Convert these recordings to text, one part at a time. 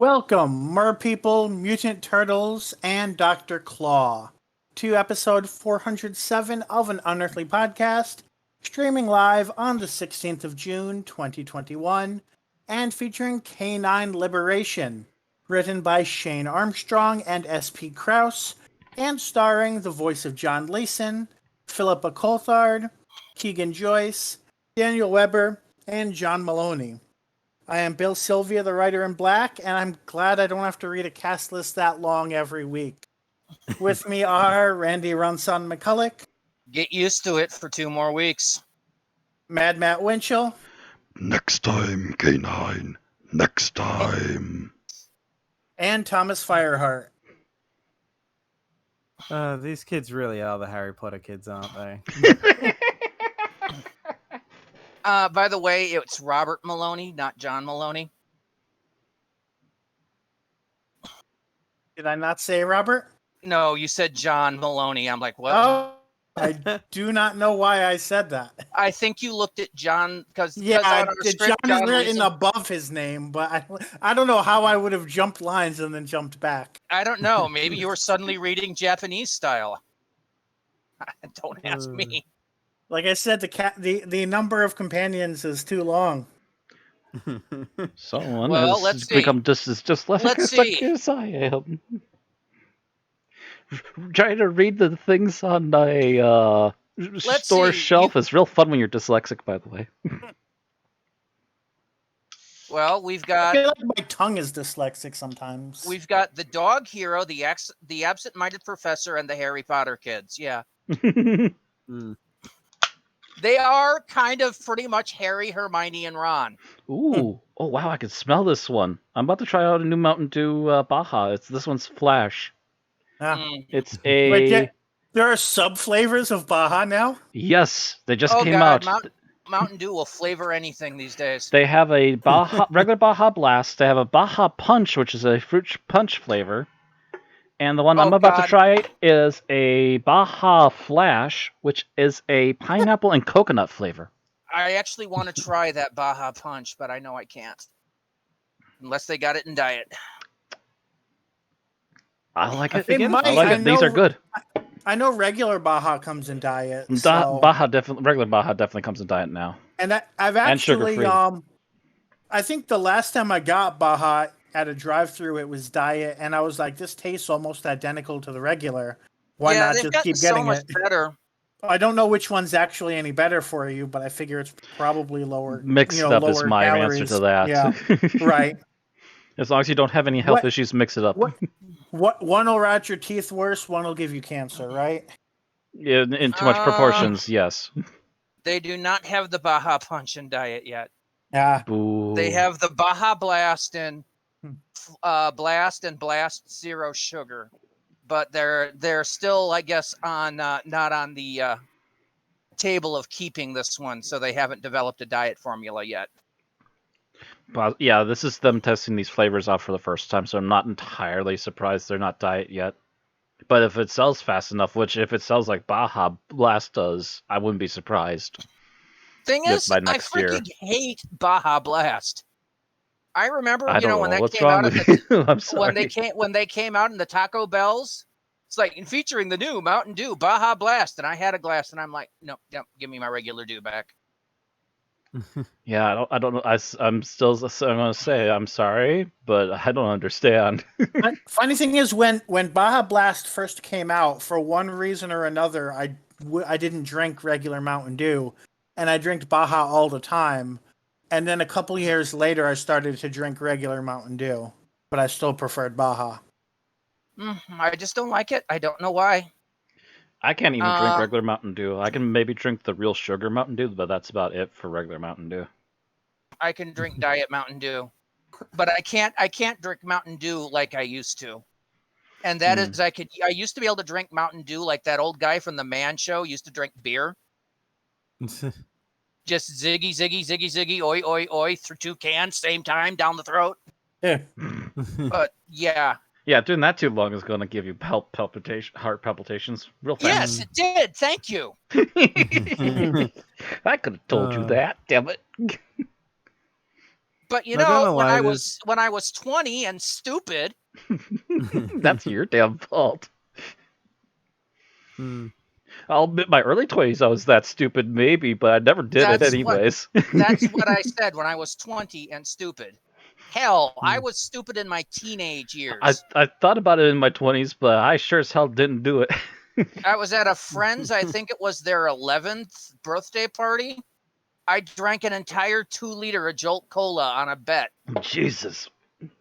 Welcome, Merpeople, Mutant Turtles, and Dr. Claw, to episode 407 of an Unearthly Podcast, streaming live on the 16th of June, 2021, and featuring K-9 Liberation, written by Shane Armstrong and S.P. Krause, and starring the voice of John Leeson, Philippa Coulthard, Keegan Joyce, Daniel Weber, and John Maloney. I am Bill Sylvia, the writer in black, and I'm glad I don't have to read a cast list that long every week. With me are Randy Runson McCulloch. Get used to it for 2 more weeks. Mad Matt Winchell. Next time, K-9. Next time. And Thomas Fireheart. These kids really are the Harry Potter kids, aren't they? By the way, it's Robert Maloney, not John Maloney. Did I not say Robert? No, you said John Maloney. I'm like, what? Oh, I do not know why I said that. I think you looked at John because Yeah, on our script, John is written above his name, but I don't know how I would have jumped lines and then jumped back. I don't know. Maybe you were suddenly reading Japanese style. Don't ask me. Like I said, the number of companions is too long. Someone Well, has become just as dyslexic as I am. Trying to read the things on a store shelf is real fun when you're dyslexic, by the way. Well, we've I got. feel like my tongue is dyslexic sometimes. We've got the dog hero, the absent-minded professor, and the Harry Potter kids. Yeah. They are kind of pretty much Harry, Hermione, and Ron. Ooh. Oh, wow, I can smell this one. I'm about to try out a new Mountain Dew Baja. This one's Flash. It's a... Wait, there are sub-flavors of Baja now? Yes, they just came out. Mountain Dew will flavor anything these days. They have a regular Baja Blast. They have a Baja Punch, which is a fruit punch flavor. And the one I'm about to try is a Baja Flash, which is a pineapple and coconut flavor. I actually want to try that Baja Punch, but I know I can't. Unless they got it in diet. I like it. These are good. I know regular Baja comes in diet. Regular Baja definitely comes in diet now. And I've actually, I think the last time I got Baja at a drive-thru, it was diet, and I was like, this tastes almost identical to the regular. Why not just keep getting it? Better. I don't know which one's actually any better for you, but I figure it's probably lower. Mixed up is my answer to that. Yeah, right. As long as you don't have any health issues, mix it up. What one will rot your teeth worse, one will give you cancer, right? Yeah, in too much proportions, yes. They do not have the Baja Punch in diet yet. Yeah. Boo. They have the Baja Blast and Blast Zero Sugar, but they're still, I guess, on not on the table of keeping this one, so they haven't developed a diet formula yet. But yeah, this is them testing these flavors out for the first time, so I'm not entirely surprised they're not diet yet. But if it sells fast enough, which if it sells like Baja Blast does, I wouldn't be surprised. Thing is, I freaking hate Baja Blast. I remember, when that came out. I'm sorry. When they came out in the Taco Bells, it's like featuring the new Mountain Dew Baja Blast, and I had a glass, and I'm like, no, give me my regular Dew back. Yeah, I don't know. I'm going to say I'm sorry, but I don't understand. Funny thing is, when Baja Blast first came out, for one reason or another, I didn't drink regular Mountain Dew, and I drank Baja all the time. And then a couple years later, I started to drink regular Mountain Dew, but I still preferred Baja. I just don't like it. I don't know why. I can't even drink regular Mountain Dew. I can maybe drink the real sugar Mountain Dew, but that's about it for regular Mountain Dew. I can drink Diet Mountain Dew, but I can't drink Mountain Dew like I used to. And that is, I used to be able to drink Mountain Dew like that old guy from the Man Show used to drink beer. Just ziggy, ziggy, ziggy, ziggy, oi, oi, oi, through 2 cans, same time, down the throat. Yeah. But yeah. Yeah, doing that too long is going to give you heart palpitations real fast. Yes, it did. Thank you. I could have told you that, damn it. But you Not know, gonna lie, this- when I was 20 and stupid, That's your damn fault. Hmm. I'll admit my early 20s I was that stupid, maybe, but I never did it That's anyways. that's what I said when I was 20 and stupid. Hell, I Hmm. was stupid in my teenage years. I thought about it in my 20s, but I sure as hell didn't do it. I was at a friend's, I think it was their 11th birthday party. I drank an entire 2-liter of Jolt Cola on a bet. Jesus.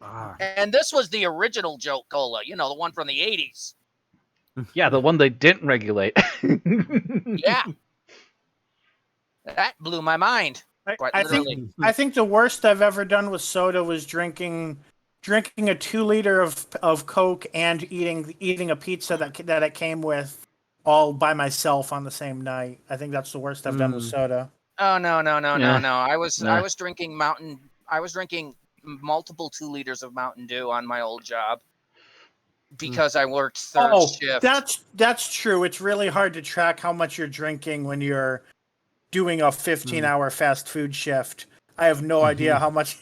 Ah. And this was the original Jolt Cola, you know, the one from the 80s. Yeah, the one they didn't regulate. Yeah. That blew my mind. Quite I literally. think I think the worst I've ever done with soda was drinking a 2 liter of Coke and eating a pizza that it came with all by myself on the same night. I think that's the worst I've done with soda. Oh no. Yeah. I was Nah. drinking multiple 2 liters of Mountain Dew on my old job because I worked third shift. That's true. It's really hard to track how much you're drinking when you're doing a 15-hour fast food shift. I have no idea how much.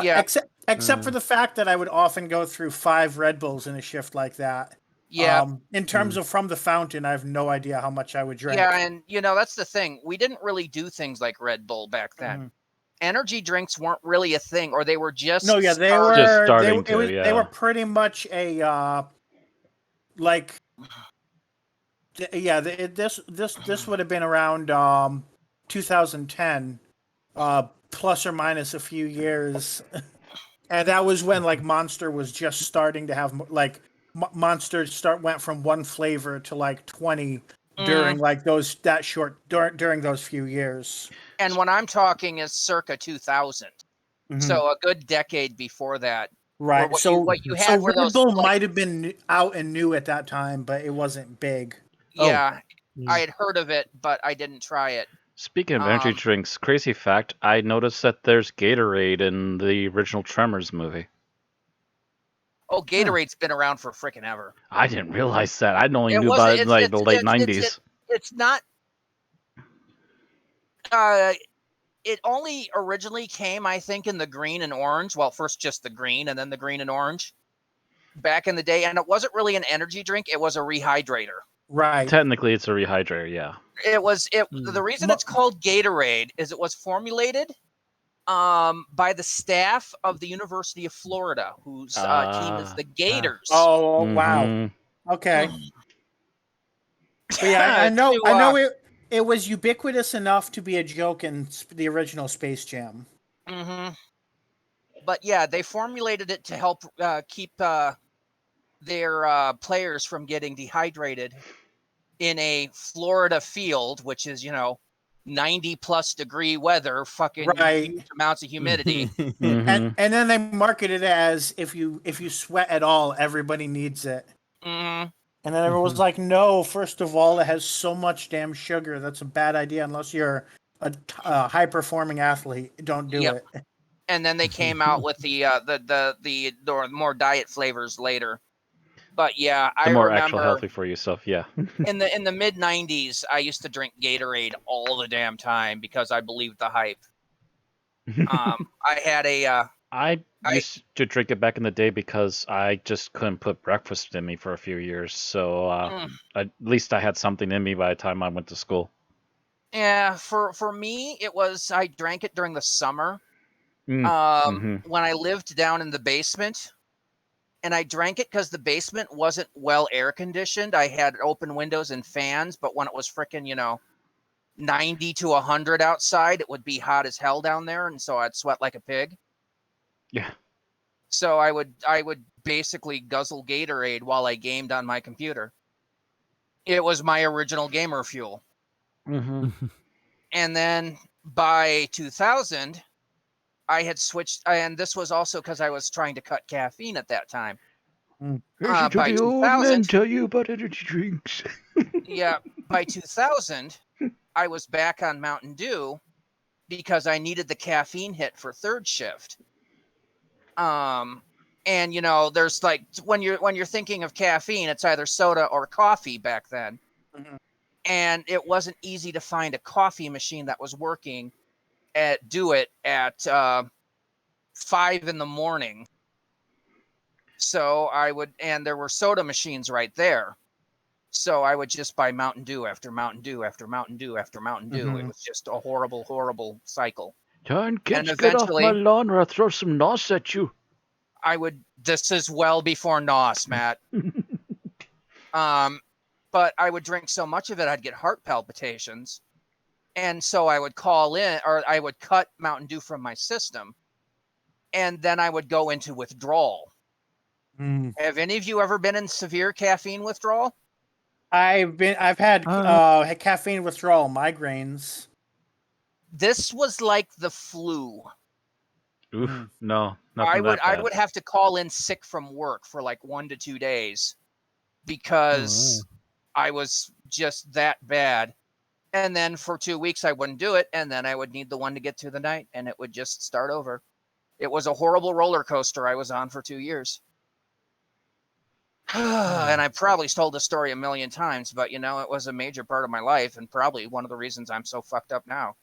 Yeah. Except for the fact that I would often go through 5 Red Bulls in a shift like that. Yeah. In terms of from the fountain, I have no idea how much I would drink. Yeah, and you know, that's the thing. We didn't really do things like Red Bull back then. Energy drinks weren't really a thing, or they were just No, yeah, they were Just starting they were pretty much a like yeah, this would have been around 2010 plus or minus a few years. And that was when like Monster was just starting to have like Monster went from one flavor to like 20 during like during those few years. And when I'm talking is circa 2000. So a good decade before that. Right. What you had were Red those Bull like, might have been out and new at that time, but it wasn't big. yeah, I had heard of it, but I didn't try it. Speaking of energy drinks, crazy fact, I noticed that there's Gatorade in the original Tremors movie. Oh, Gatorade's been around for freaking ever. I didn't realize that. I only knew about it in like the late 90s. It's not. It only originally came, I think, in the green and orange. Well, first just the green and then the green and orange back in the day. And it wasn't really an energy drink. It was a rehydrator. Right. Technically, it's a rehydrator, yeah. The reason it's called Gatorade is it was formulated by the staff of the University of Florida, whose team is the Gators. Oh, wow. Okay. But yeah, I know it was ubiquitous enough to be a joke in the original Space Jam. But yeah, they formulated it to help keep their players from getting dehydrated in a Florida field, which is, 90 plus degree weather, fucking huge amounts of humidity. And then they marketed it as if you sweat at all, everybody needs it. And then everyone was like, no, first of all, it has so much damn sugar. That's a bad idea unless you're a high-performing athlete. Don't do it. And then they came out with the more diet flavors later. But yeah, I remember actual healthy for you stuff, yeah. in the mid 90s, I used to drink Gatorade all the damn time because I believed the hype. I used to drink it back in the day because I just couldn't put breakfast in me for a few years. So at least I had something in me by the time I went to school. Yeah, for me, it was I drank it during the summer when I lived down in the basement. And I drank it because the basement wasn't well air conditioned. I had open windows and fans, but when it was freaking, 90 to 100 outside, it would be hot as hell down there, and so I'd sweat like a pig. Yeah. So I would basically guzzle Gatorade while I gamed on my computer. It was my original gamer fuel. And then by 2000, I had switched, and this was also because I was trying to cut caffeine at that time. By 2000, tell you about energy drinks. Yeah, by 2000, I was back on Mountain Dew because I needed the caffeine hit for third shift. And there's like when you're thinking of caffeine, it's either soda or coffee back then. And it wasn't easy to find a coffee machine that was working at 5 a.m. So I would, and there were soda machines right there. So I would just buy Mountain Dew after Mountain Dew after Mountain Dew after Mountain Dew. It was just a horrible, horrible cycle. Darn kids, And get off my eventually- lawn or I'll throw some NOS at you. This is well before NOS, Matt. But I would drink so much of it, I'd get heart palpitations. And so I would call in, or I would cut Mountain Dew from my system. And then I would go into withdrawal. Have any of you ever been in severe caffeine withdrawal? I've had caffeine withdrawal, migraines. This was like the flu. Oof, no. I would have to call in sick from work for like 1 to 2 days because I was just that bad. And then for 2 weeks I wouldn't do it, and then I would need the one to get through the night, and it would just start over. It was a horrible roller coaster I was on for 2 years. And I probably told the story a million times, but it was a major part of my life and probably one of the reasons I'm so fucked up now.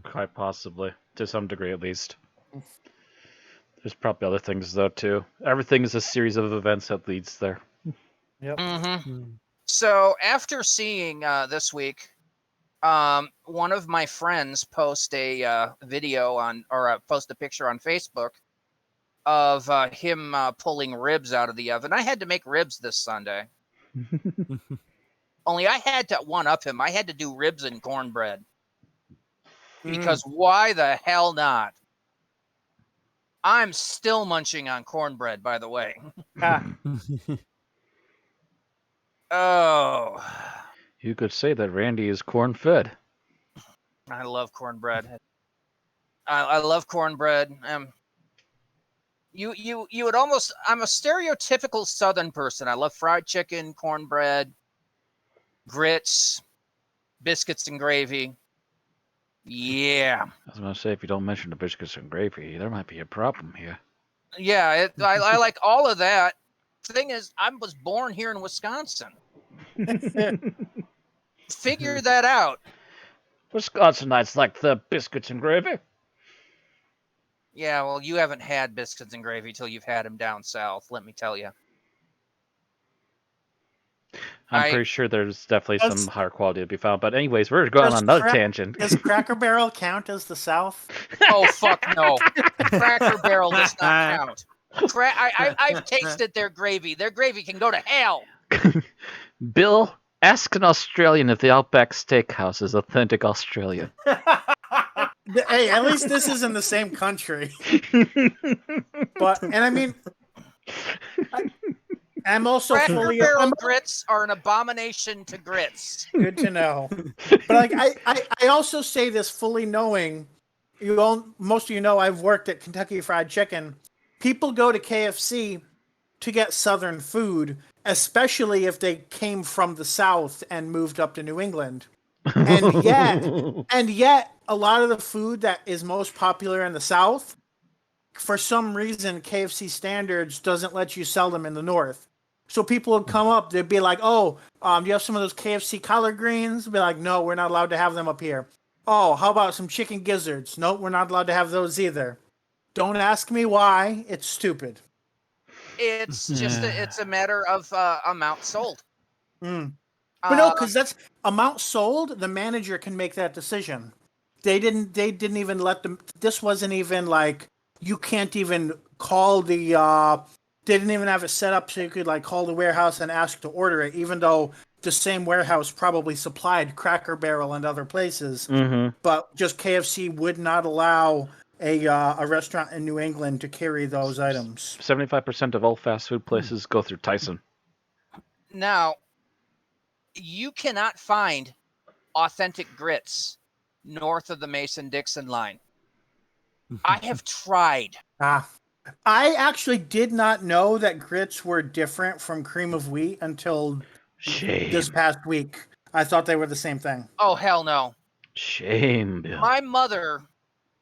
Quite possibly, to some degree at least. There's probably other things though too. Everything is a series of events that leads there. Yep. So after seeing this week, one of my friends post a video post a picture on Facebook of him pulling ribs out of the oven. I had to make ribs this Sunday. Only I had to one-up him. I had to do ribs and cornbread. Because why the hell not? I'm still munching on cornbread, by the way. Oh. You could say that Randy is corn-fed. I love cornbread. I love cornbread. You would almost. I'm a stereotypical Southern person. I love fried chicken, cornbread, grits, biscuits and gravy. Yeah. I was gonna say, if you don't mention the biscuits and gravy, there might be a problem here. Yeah, I like all of that. Thing is, I was born here in Wisconsin. Figure that out. Wisconsinites like the biscuits and gravy. Yeah, well, you haven't had biscuits and gravy till you've had them down south, let me tell you. I'm pretty sure there's definitely some higher quality to be found. But anyways, we're going on another tangent. Does Cracker Barrel count as the South? Oh, fuck no. Cracker Barrel does not count. I've tasted their gravy. Their gravy can go to hell. Bill, ask an Australian if the Outback Steakhouse is authentic Australian. Hey, at least this is in the same country. And I mean, I'm also Cracker Barrel grits are an abomination to grits. Good to know. But I also say this fully knowing, most of you know I've worked at Kentucky Fried Chicken. People go to KFC to get Southern food, especially if they came from the South and moved up to New England. And yet, a lot of the food that is most popular in the South, for some reason, KFC standards doesn't let you sell them in the North. So people would come up, they'd be like, "Oh, do you have some of those KFC collard greens?" Be like, "No, we're not allowed to have them up here." "Oh, how about some chicken gizzards?" "No, we're not allowed to have those either." Don't ask me why. It's stupid. It's just it's a matter of amount sold. But no, because that's amount sold. The manager can make that decision. They didn't even let them. This wasn't even like you can't even call the. They didn't even have it set up so you could like call the warehouse and ask to order it, even though the same warehouse probably supplied Cracker Barrel and other places. But just KFC would not allow a restaurant in New England to carry those items. 75% of all fast food places go through Tyson. Now, you cannot find authentic grits north of the Mason-Dixon line. I have tried. I actually did not know that grits were different from cream of wheat until this past week. I thought they were the same thing. Oh, hell no. Shame, Bill. My mother,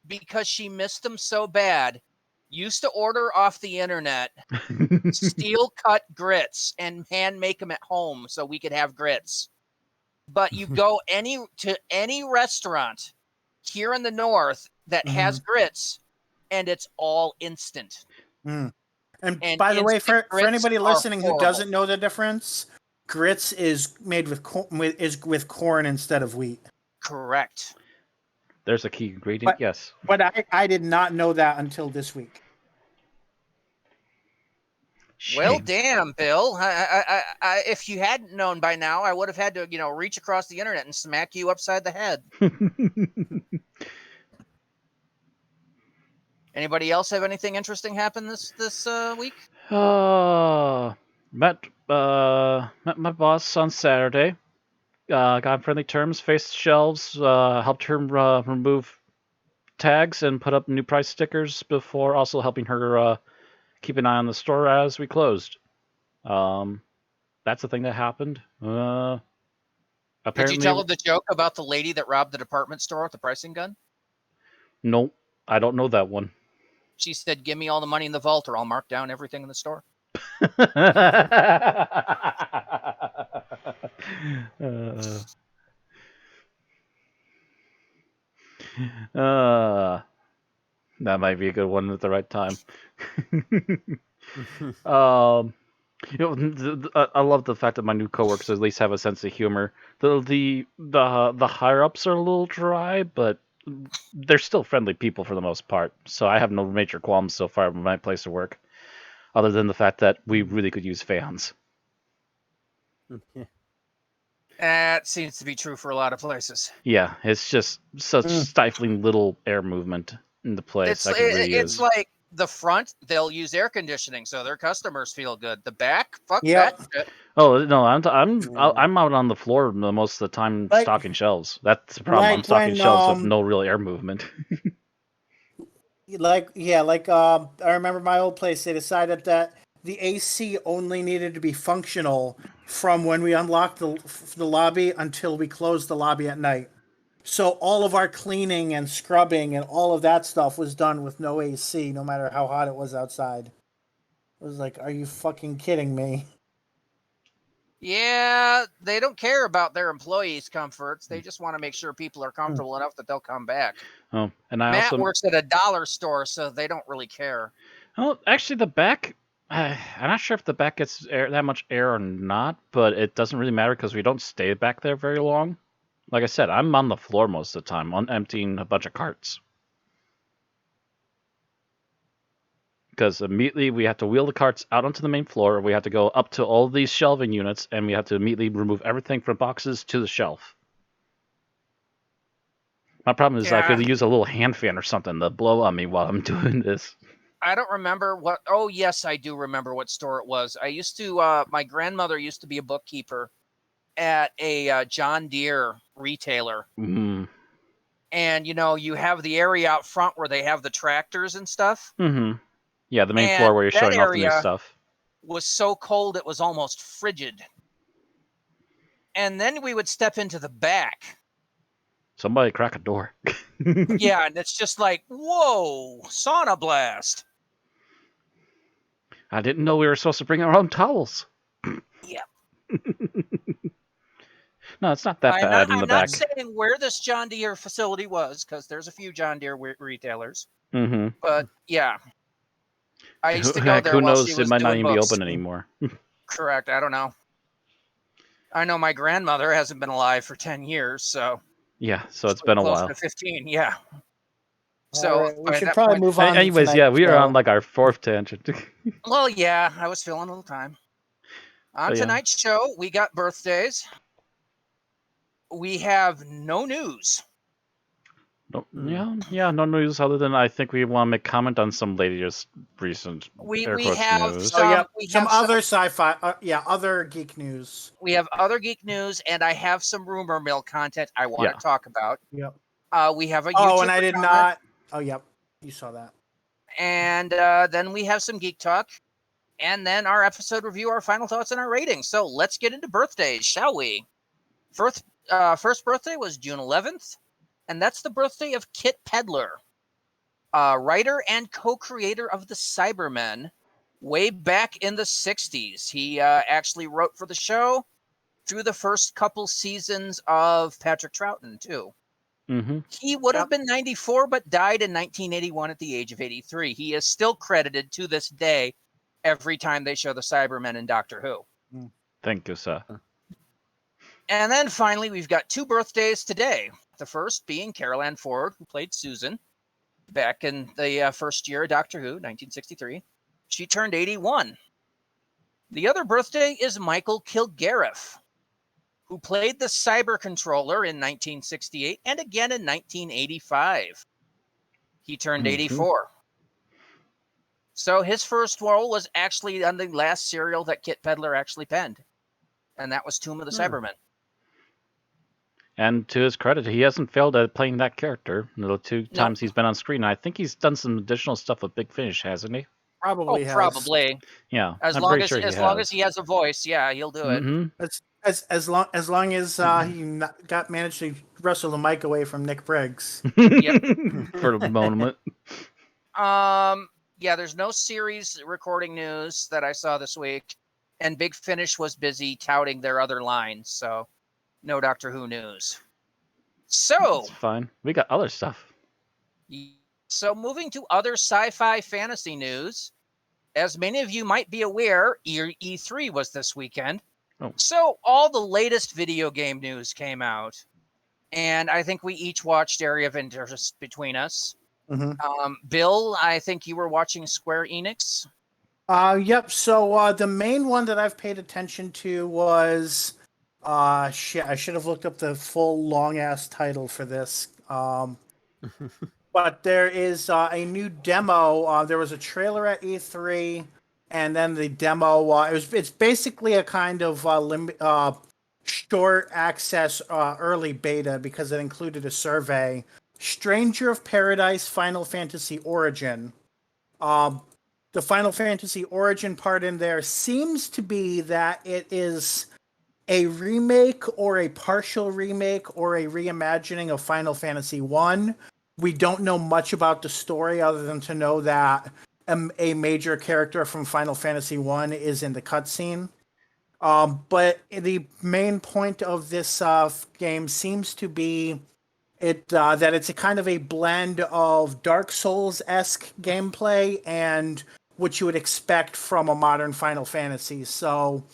because she missed them so bad, used to order off the internet steel-cut grits and hand-make them at home so we could have grits. But you go to any restaurant here in the north that has grits, and it's all instant. Mm. And And by the way, instant for anybody grits are listening who horrible. doesn't know the difference, grits is made with corn instead of wheat. Correct. There's a key ingredient, yes. But I did not know that until this week. Well, Shame. damn, Bill. If you hadn't known by now, I would have had to, reach across the internet and smack you upside the head. Anybody else have anything interesting happen this week? Met my boss on Saturday. Got on friendly terms, faced shelves, helped her remove tags and put up new price stickers before also helping her keep an eye on the store as we closed. That's the thing that happened. Apparently, Did you tell her the joke about the lady that robbed the department store with the pricing gun? Nope, I don't know that one. She said, "Give me all the money in the vault, or I'll mark down everything in the store." That might be a good one at the right time. I love the fact that my new coworkers at least have a sense of humor. The higher ups are a little dry, but they're still friendly people for the most part. So I have no major qualms so far with my place of work, other than the fact that we really could use fans. That seems to be true for a lot of places. Yeah, it's just such stifling little air movement in the place. It's like the front, they'll use air conditioning, so their customers feel good. The back, fuck that shit. Oh no, I'm out on the floor most of the time stocking shelves. That's the problem. I'm stocking shelves with no real air movement. I remember my old place. They decided that the AC only needed to be functional from when we unlocked the lobby until we closed the lobby at night. So all of our cleaning and scrubbing and all of that stuff was done with no AC, no matter how hot it was outside. It was like, are you fucking kidding me? Yeah, they don't care about their employees' comforts. They just want to make sure people are comfortable enough that they'll come back. Oh, and Matt works at a dollar store, so they don't really care. Oh, actually, the back. I'm not sure if the back gets that much air or not, but it doesn't really matter because we don't stay back there very long. Like I said, I'm on the floor most of the time, emptying a bunch of carts. Because immediately we have to wheel the carts out onto the main floor, we have to go up to all these shelving units, and we have to immediately remove everything from boxes to the shelf. My problem is I could use a little hand fan or something to blow on me while I'm doing this. I don't remember what... Oh, yes, I do remember what store it was. I used to... my grandmother used to be a bookkeeper at a John Deere retailer. Mm-hmm. And, you have the area out front where they have the tractors and stuff. Mm-hmm. Yeah, the main floor where you're showing off the new stuff. Was so cold it was almost frigid. And then we would step into the back. Somebody crack a door. Yeah, and it's just like, whoa, sauna blast. I didn't know we were supposed to bring our own towels. Yeah. No, it's not that bad in the back. I'm not saying where this John Deere facility was, because there's a few John Deere retailers. Mm-hmm. But, yeah. I used to go there. Who knows? It might not even be open anymore. Correct. I don't know. I know my grandmother hasn't been alive for 10 years, so. Yeah, so it's been a while. To 15, yeah. So right, we should probably move on. Anyways, yeah, we are on like our fourth tangent. Well, yeah, I was feeling a little time. On tonight's show, we got birthdays. We have no news. No news other than I think we want to make comment on some latest recent we have news. Some other sci-fi, other geek news. We have other geek news, and I have some rumor mill content I want to talk about. Yep. We have a YouTube and I did not. Oh, yep. You saw that. And then we have some geek talk, and then our episode review, our final thoughts, and our ratings. So let's get into birthdays, shall we? First birthday was June 11th. And that's the birthday of Kit Pedler, writer and co-creator of the Cybermen, way back in the 60s. He actually wrote for the show through the first couple seasons of Patrick Troughton, too. Mm-hmm. He would have been 94, but died in 1981 at the age of 83. He is still credited to this day every time they show the Cybermen in Doctor Who. Thank you, sir. And then finally, we've got 2 birthdays today. The first being Carol Ann Ford, who played Susan back in the first year of Doctor Who, 1963. She turned 81. The other birthday is Michael Kilgariff, who played the Cyber Controller in 1968 and again in 1985. He turned 84. So his first role was actually on the last serial that Kit Pedler actually penned, and that was Tomb of the Cybermen. And to his credit, he hasn't failed at playing that character the 2 times he's been on screen. I think he's done some additional stuff with Big Finish, hasn't he? Probably has. Probably. Yeah, As long as he has a voice, yeah, he'll do it. Mm-hmm. As long as he managed to wrestle the mic away from Nick Briggs. For the moment. Yeah, there's no series recording news that I saw this week, and Big Finish was busy touting their other lines, so no Doctor Who news. So It's fine. We got other stuff. So moving to other sci-fi fantasy news, as many of you might be aware, E3 was this weekend. Oh. So all the latest video game news came out, and I think we each watched Area of Interest between us. Mm-hmm. Bill, I think you were watching Square Enix. Yep. So the main one that I've paid attention to was I should have looked up the full long ass title for this. But there is a new demo. There was a trailer at E3, and then the demo. It's basically a kind of short access early beta because it included a survey. Stranger of Paradise Final Fantasy Origin. The Final Fantasy Origin part in there seems to be that it is a remake or a partial remake or a reimagining of Final Fantasy 1. We don't know much about the story other than to know that a major character from Final Fantasy 1 is in the cutscene. But the main point of this game seems to be that it's a kind of a blend of Dark Souls-esque gameplay and what you would expect from a modern Final Fantasy. So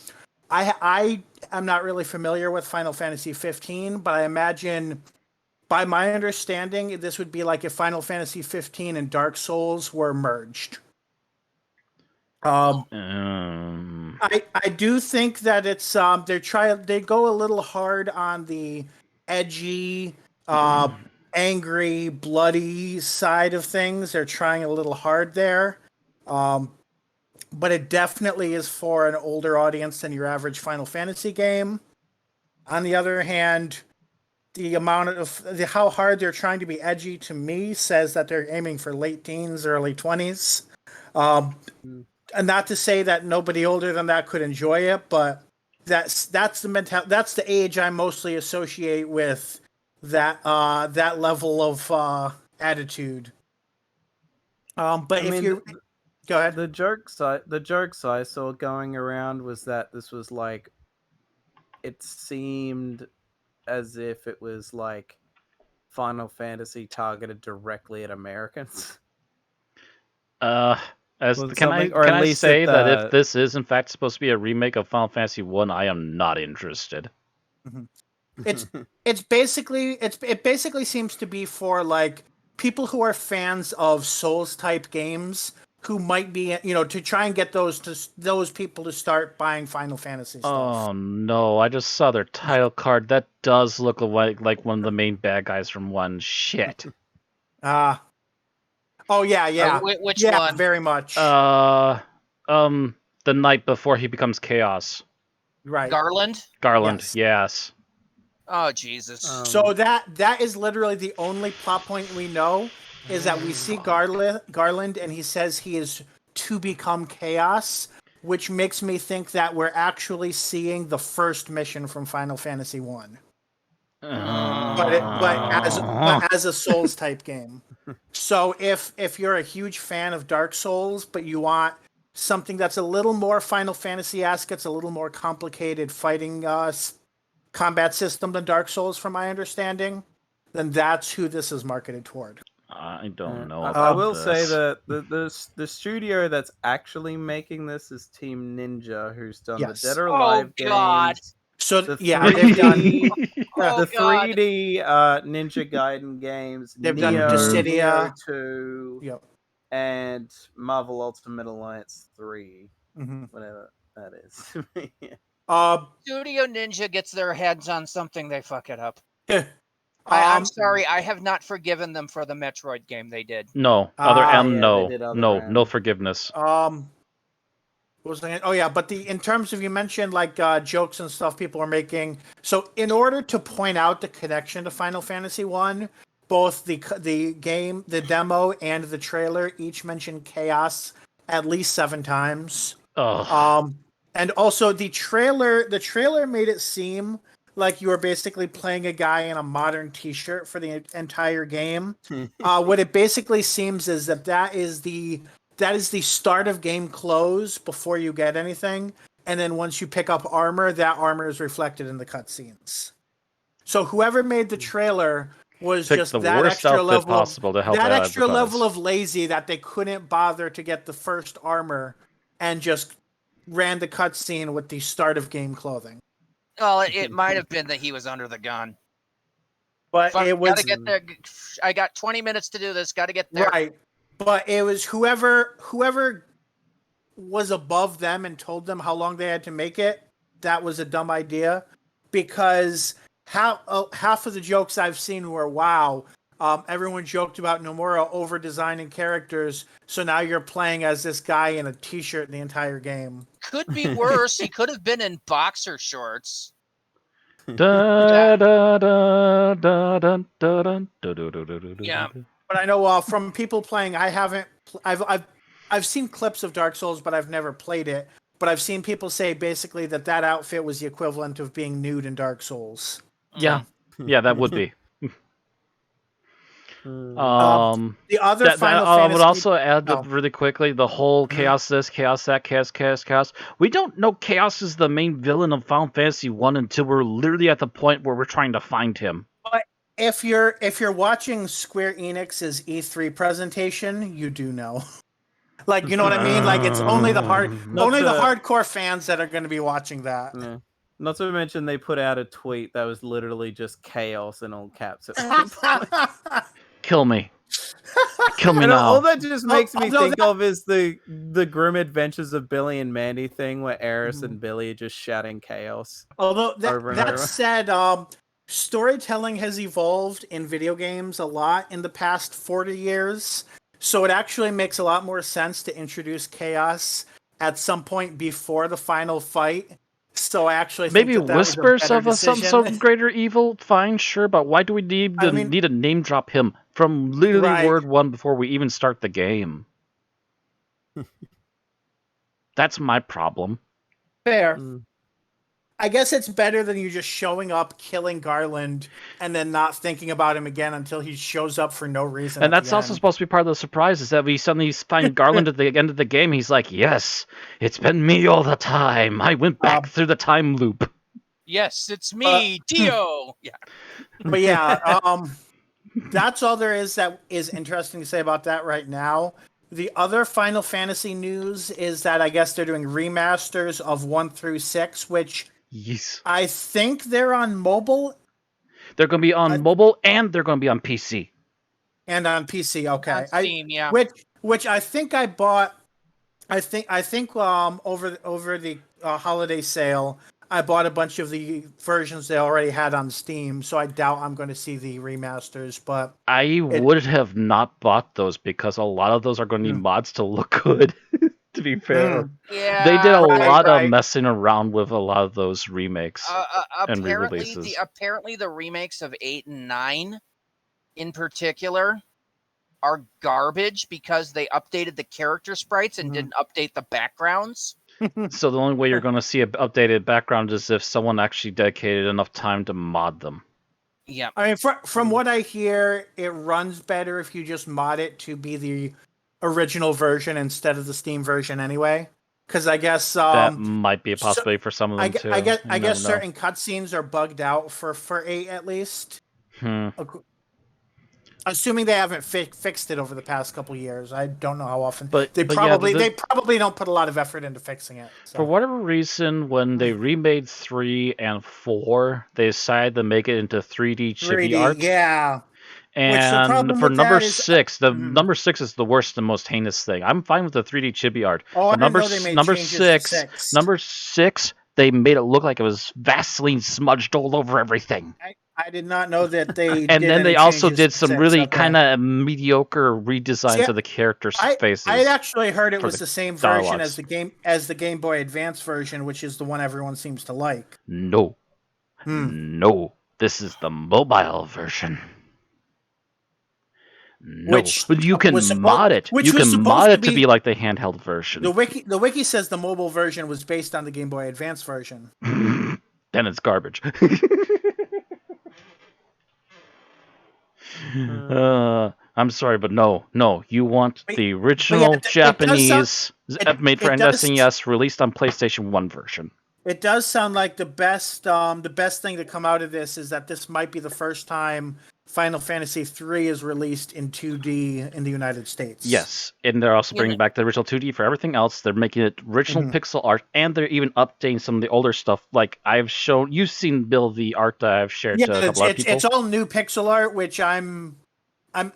I am not really familiar with Final Fantasy 15, but I imagine, by my understanding, this would be like if Final Fantasy 15 and Dark Souls were merged. I do think that it's they go a little hard on the edgy, angry, bloody side of things. They're trying a little hard there. But it definitely is for an older audience than your average Final Fantasy game. On the other hand, the amount of how hard they're trying to be edgy to me says that they're aiming for late teens, early 20s. And not to say that nobody older than that could enjoy it, but that's the age I mostly associate with that level of attitude. But go ahead. The jokes I saw going around was that this was like, it seemed as if it was like Final Fantasy targeted directly at Americans. Can I say that if this is in fact supposed to be a remake of Final Fantasy 1, I am not interested. Mm-hmm. It basically seems to be for like people who are fans of Souls type games who might be, to try and get those people to start buying Final Fantasy stuff. Oh no, I just saw their title card. That does look like one of the main bad guys from 1. Shit. Oh yeah. Which yeah, one? Very much. The night before he becomes Chaos. Right. Garland? Yes. Oh Jesus. So that is literally the only plot point we know, is that we see Garland and he says he is to become Chaos, which makes me think that we're actually seeing the first mission from Final Fantasy 1. But as a Souls type game. So if you're a huge fan of Dark Souls, but you want something that's a little more Final Fantasy-esque, it's a little more complicated fighting combat system than Dark Souls, from my understanding, then that's who this is marketed toward. I don't know. I will this. say that the studio that's actually making this is Team Ninja, who's done Yes. the Dead or Alive God. games. So The yeah, they've done 3D Ninja Gaiden games. They've done Neo, Dissidia. Neo 2, Yep. and Marvel Ultimate Alliance 3, Mm-hmm. whatever that is. Studio Ninja gets their heads on something, they fuck it up. Yeah. I'm sorry, I have not forgiven them for the Metroid game they did. No. Other M, yeah, no. they did other No. M. No forgiveness. What was I? Oh yeah, but in terms of, you mentioned like jokes and stuff people are making. So in order to point out the connection to Final Fantasy 1, both the game, the demo, and the trailer each mention chaos at least 7 times. Ugh. And also the trailer made it seem like you were basically playing a guy in a modern T-shirt for the entire game. What it basically seems is that is the start of game close before you get anything, and then once you pick up armor, that armor is reflected in the cutscenes. So whoever made the trailer was Pick just the that worst extra outfit level possible to help that that extra advertise. level of lazy that they couldn't bother to get the first armor and just ran the cutscene with the start of game clothing. Well, it might have been that he was under the gun. But Fuck, it was gotta get there. I got 20 minutes to do this. Gotta get there. right. But it was whoever was above them and told them how long they had to make it. That was a dumb idea, because half of the jokes I've seen were, wow, everyone joked about Nomura over designing characters, so now you're playing as this guy in a T-shirt the entire game. Could be worse. He could have been in boxer shorts. Da, da, da, da, da, da, da, da, da, da, da, Yeah. But I know from people playing, I've seen clips of Dark Souls, but I've never played it. But I've seen people say basically that outfit was the equivalent of being nude in Dark Souls. Yeah, yeah, that would be. The other Final I Fantasy. would also add Oh. really quickly the whole chaos this, chaos that, chaos. We don't know Chaos is the main villain of Final Fantasy 1 until we're literally at the point where we're trying to find him. But if you're watching Square Enix's E3 presentation, you do know. Like, you know what I mean? Like, it's only the hardcore fans that are going to be watching that. Yeah. Not to mention they put out a tweet that was literally just chaos in all caps. At one point. Kill me. Kill me And now. all that just makes me although think of is the Grim Adventures of Billy and Mandy thing, where Eris and Billy are just shouting chaos. Although Over and that over. said, storytelling has evolved in video games a lot in the past 40 years. So it actually makes a lot more sense to introduce chaos at some point before the final fight. So I actually think Maybe that was a whispers better of some decision. greater evil, fine, sure, but why do we need to name drop him from literally Right. word 1 before we even start the game? That's my problem. Fair. Mm. I guess it's better than you just showing up, killing Garland, and then not thinking about him again until he shows up for no reason. And at that's the also end. supposed to be part of the surprise, is that we suddenly find Garland at the end of the game. He's like, yes, it's been me all the time. I went back through the time loop. Yes, it's me, Dio. Yeah. But yeah, that's all there is that is interesting to say about that right now. The other Final Fantasy news is that I guess they're doing remasters of 1 through 6, which Yes. I think they're on mobile They're going to be on mobile and they're going to be on PC. and on PC. Okay, On Steam, yeah. Which I think I bought. I think over the holiday sale, I bought a bunch of the versions they already had on Steam. So I doubt I'm going to see the remasters. But I would have not bought those because a lot of those are going to need mods to look good, to be fair. Yeah. They did a lot right. of messing around with a lot of those remakes and Apparently, re-releases. apparently the remakes of 8 and 9, in particular, are garbage because they updated the character sprites and didn't update the backgrounds. So the only way you're going to see an updated background is if someone actually dedicated enough time to mod them. Yeah. I mean, from what I hear, it runs better if you just mod it to be the original version instead of the Steam version anyway. Because I guess That might be a possibility for some of them too. I guess certain cutscenes are bugged out for 8 at least. Assuming they haven't fixed it over the past couple years. I don't know how often. But they yeah, probably don't put a lot of effort into fixing it. So. For whatever reason, when they remade 3 and 4, they decided to make it into 3D chibi 3D, art. yeah. And for number 6, mm-hmm. number 6 is the worst and most heinous thing. I'm fine with the 3D chibi art. Oh, but I didn't know they made number changes 6, to 6. Number 6, they made it look like it was Vaseline smudged all over everything. I did not know that they and did then they also did some 6, really kind of mediocre redesigns of the characters' faces. I actually heard it was the same version dialogues. as the Game Boy Advance version, which is the one everyone seems to like. No. No. This is the mobile version. No, but you can mod it. You can mod it to be like the handheld version. The wiki says the mobile version was based on the Game Boy Advance version. Then it's garbage. I'm sorry, but no. You want the original Japanese made for SNES released on PlayStation 1 version. It does sound like the best thing to come out of this is that this might be the first time Final Fantasy III is released in 2D in the United States. Yes, and they're also bringing back the original 2D for everything else. They're making it original pixel art, and they're even updating some of the older stuff. Like I've shown, you've seen, Bill, the art that I've shared to a couple of people. It's all new pixel art, which I'm of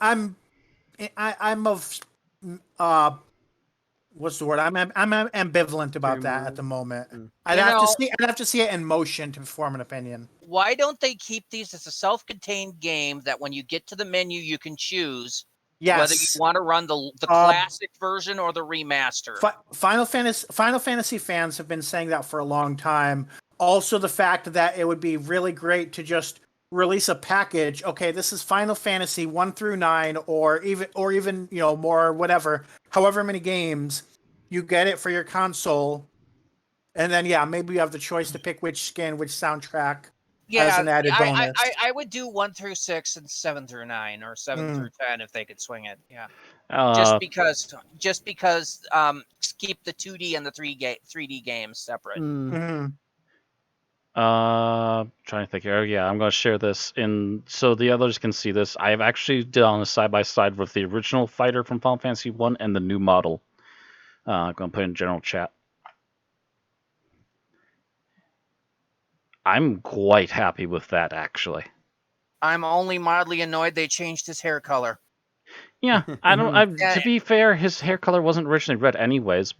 what's the word? I'm ambivalent about that at the moment. I'd have to see it in motion to form an opinion. Why don't they keep these as a self-contained game that when you get to the menu you can choose whether you want to run the classic version or the remaster? Final Fantasy fans have been saying that for a long time. Also, the fact that it would be really great to just release a package. Okay, this is Final Fantasy 1 through 9, or even more, whatever, however many games. You get it for your console, and then maybe you have the choice to pick which skin, which soundtrack as an added bonus. I would do 1 through 6 and 7 through 9 or 7 through 10 if they could swing it. Yeah, just because keep the 2D and the 3D games separate. Trying to think here. Yeah, I'm going to share this so the others can see this. I've actually done a side-by-side with the original fighter from Final Fantasy 1 and the new model. I'm going to put it in general chat. I'm quite happy with that, actually. I'm only mildly annoyed they changed his hair color. Yeah, to be fair, his hair color wasn't originally red anyways,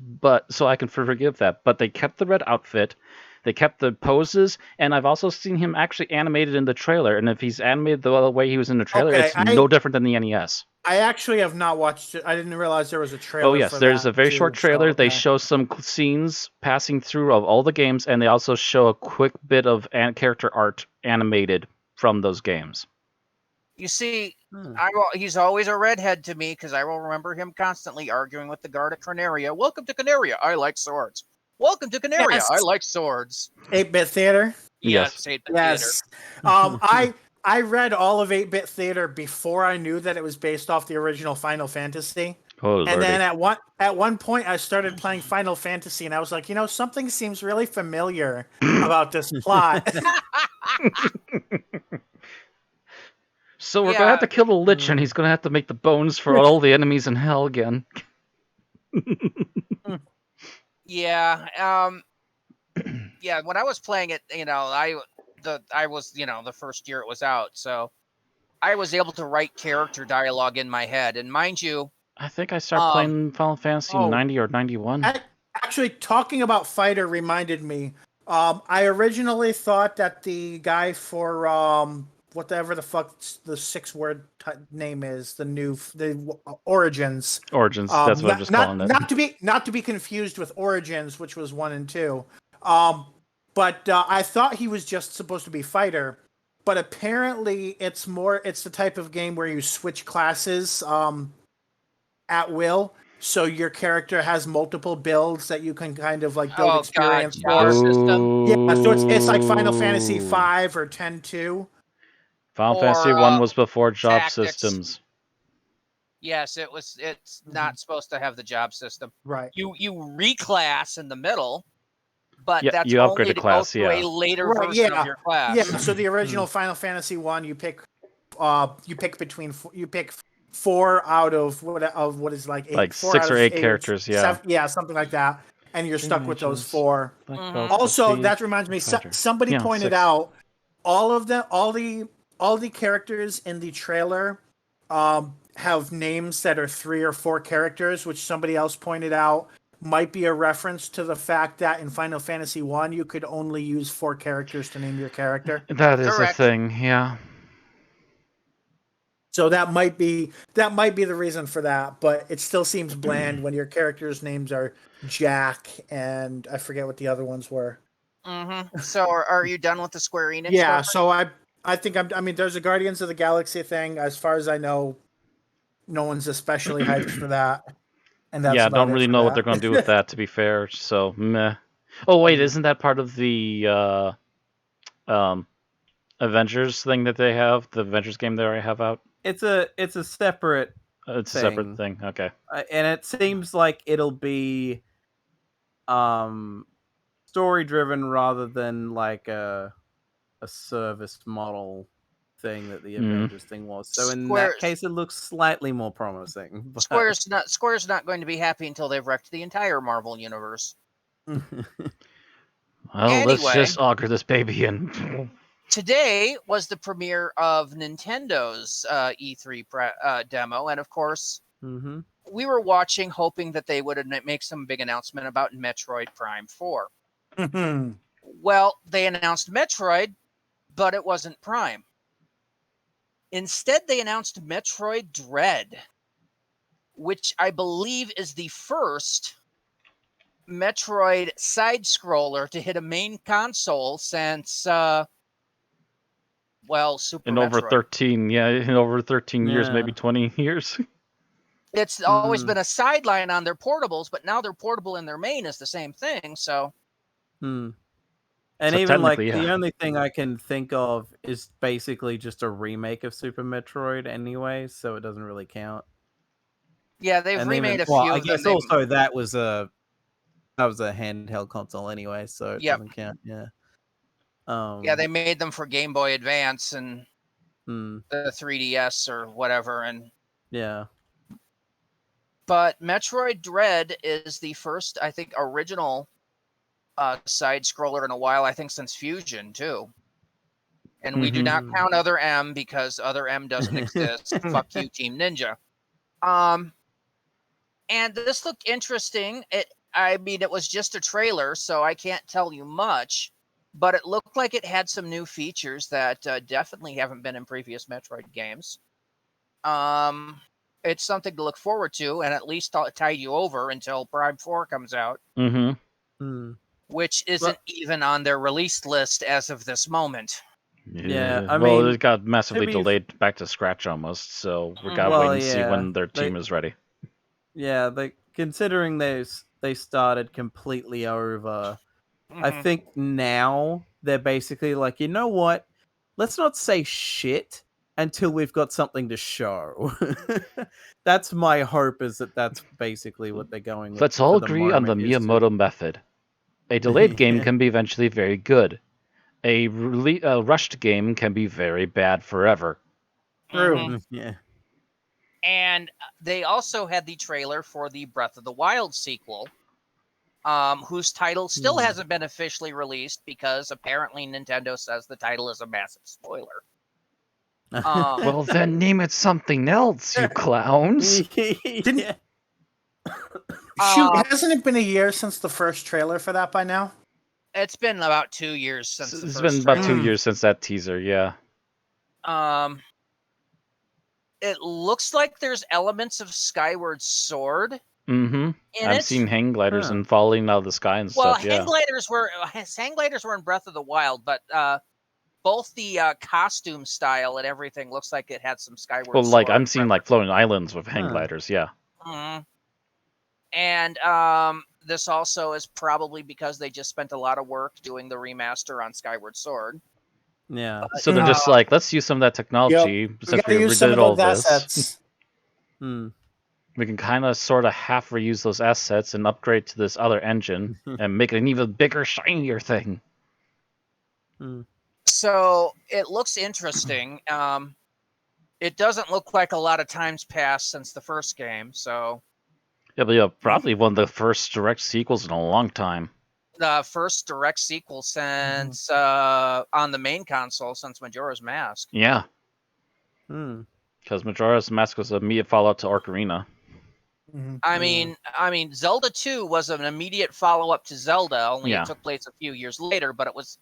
so I can forgive that. But they kept the red outfit, they kept the poses, and I've also seen him actually animated in the trailer. And if he's animated the way he was in the trailer, it's no different than the NES. I actually have not watched it. I didn't realize there was a trailer. Oh yes, there's a very short trailer. They show some scenes passing through of all the games, and they also show a quick bit of character art animated from those games. You see, he's always a redhead to me because I will remember him constantly arguing with the guard at Canaria. Welcome to Canaria. I like swords. Welcome to Canaria. Yes. I like swords. 8-Bit Theater? Yes, 8-Bit Theater. I read all of 8-Bit Theater before I knew that it was based off the original Final Fantasy. Oh, and then at one point I started playing Final Fantasy and I was like, something seems really familiar about this plot. So we're going to have to kill the Lich, and he's going to have to make the bones for all the enemies in hell again. Yeah. Yeah, when I was playing it, I was, the first year it was out, so I was able to write character dialogue in my head. And mind you, I think I started playing Final Fantasy 90 or 91. Actually, talking about Fighter reminded me. I originally thought that the guy for whatever the fuck the 6-word name is, the Origins. Origins, that's what I'm just calling it. Not to be confused with Origins, which was 1 and 2. But I thought he was just supposed to be Fighter. But apparently it's the type of game where you switch classes at will. So your character has multiple builds that you can kind of like build experience for. Yeah, so it's like Final Fantasy 5 or 10-2. Final Fantasy 1 was before job systems. Yes, it's not supposed to have the job system. Right. You reclass in the middle, but that's you upgrade only a class, a later version of your class. Yeah, so the original Final Fantasy 1, you pick you pick four out of what is like eight, Like 4 6 out or of 8 eight characters, yeah. yeah, something like that, and you're stuck with those Mages, 4. Black Mhm. Belt, Also, Prestige, that reminds me. Fighter. Somebody Yeah, pointed 6. out all the characters in the trailer have names that are 3 or 4 characters, which somebody else pointed out might be a reference to the fact that in Final Fantasy 1 you could only use 4 characters to name your character. That is Correct. a thing, yeah. So that might be the reason for that, but it still seems bland when your characters' names are Jack and I forget what the other ones were. Mm-hmm. So are you done with the Square Enix? Yeah, stuff? so I think I mean there's a Guardians of the Galaxy thing. As far as I know, no one's especially hyped for that. And that's Yeah, about don't it really for know what that. they're going to do with that, to be fair, so meh. Oh, wait, Mm. isn't that part of the Avengers thing that they have? The Avengers game they already have out? It's a separate It's a thing. separate thing, okay. And it seems like it'll be story driven rather than like a service model thing that the Avengers thing was. So in that case, it looks slightly more promising. But... Square's not going to be happy until they've wrecked the entire Marvel universe. Well, let's just auger this baby in. Today was the premiere of Nintendo's E3 demo, and of course, we were watching, hoping that they would make some big announcement about Metroid Prime 4. Well, they announced Metroid, but it wasn't Prime. Instead, they announced Metroid Dread, which I believe is the first Metroid side-scroller to hit a main console since, Super in over Metroid. 13, yeah, in over 13 years, maybe 20 years. It's always been a sideline on their portables, but now their portable and their main is the same thing, so... And So even like technically, the yeah. only thing I can think of is basically just a remake of Super Metroid anyway, so it doesn't really count. Yeah, they've remade a few I of them. guess also that was a handheld console anyway, so it doesn't count. Yeah. Yeah, they made them for Game Boy Advance and the 3DS or whatever, and yeah. But Metroid Dread is the first, I think, original side scroller in a while. I think since Fusion too. And we do not count Other M because Other M doesn't exist. Fuck you, Team Ninja. And this looked interesting. It was just a trailer, so I can't tell you much. But it looked like it had some new features that definitely haven't been in previous Metroid games. It's something to look forward to, and at least tide you over until Prime 4 comes out. Which isn't even on their release list as of this moment. Yeah, I well, mean, it got massively delayed back to scratch almost, so we gotta wait and see when their team is ready. Yeah, considering they started completely over, I think now they're basically like, you know what? Let's not say shit until we've got something to show. That's my hope, is that's basically what they're going with. Let's all agree on the Miyamoto method. A delayed game can be eventually very good. A rushed game can be very bad forever. True. Yeah. And they also had the trailer for the Breath of the Wild sequel, whose title still hasn't been officially released because apparently Nintendo says the title is a massive spoiler. Well, then name it something else, you clowns. Shoot, hasn't it been a year since the first trailer for that by now? It's been about 2 years since the It's first been about trailer. 2 years since that teaser, yeah. It looks like there's elements of Skyward Sword. I've seen hang gliders and falling out of the sky and stuff, yeah. Hang gliders were in Breath of the Wild, but both the costume style and everything looks like it had some Skyward Sword. Well, like, I'm seeing, like, floating islands with hang gliders, yeah. And this also is probably because they just spent a lot of work doing the remaster on Skyward Sword. Yeah. So they're just like, let's use some of that technology since we redid all this. Assets. We can kind of sort of half reuse those assets and upgrade to this other engine and make it an even bigger, shinier thing. So it looks interesting. It doesn't look like a lot of time's passed since the first game, so Yeah, but yeah, probably one of the first direct sequels in a long time. the first direct sequel since on the main console since Majora's Mask. Yeah, Hmm. because Majora's Mask was an immediate follow-up to Ocarina. Mhm. I mean, Zelda 2 was an immediate follow-up to Zelda, only Yeah. it took place a few years later, but it was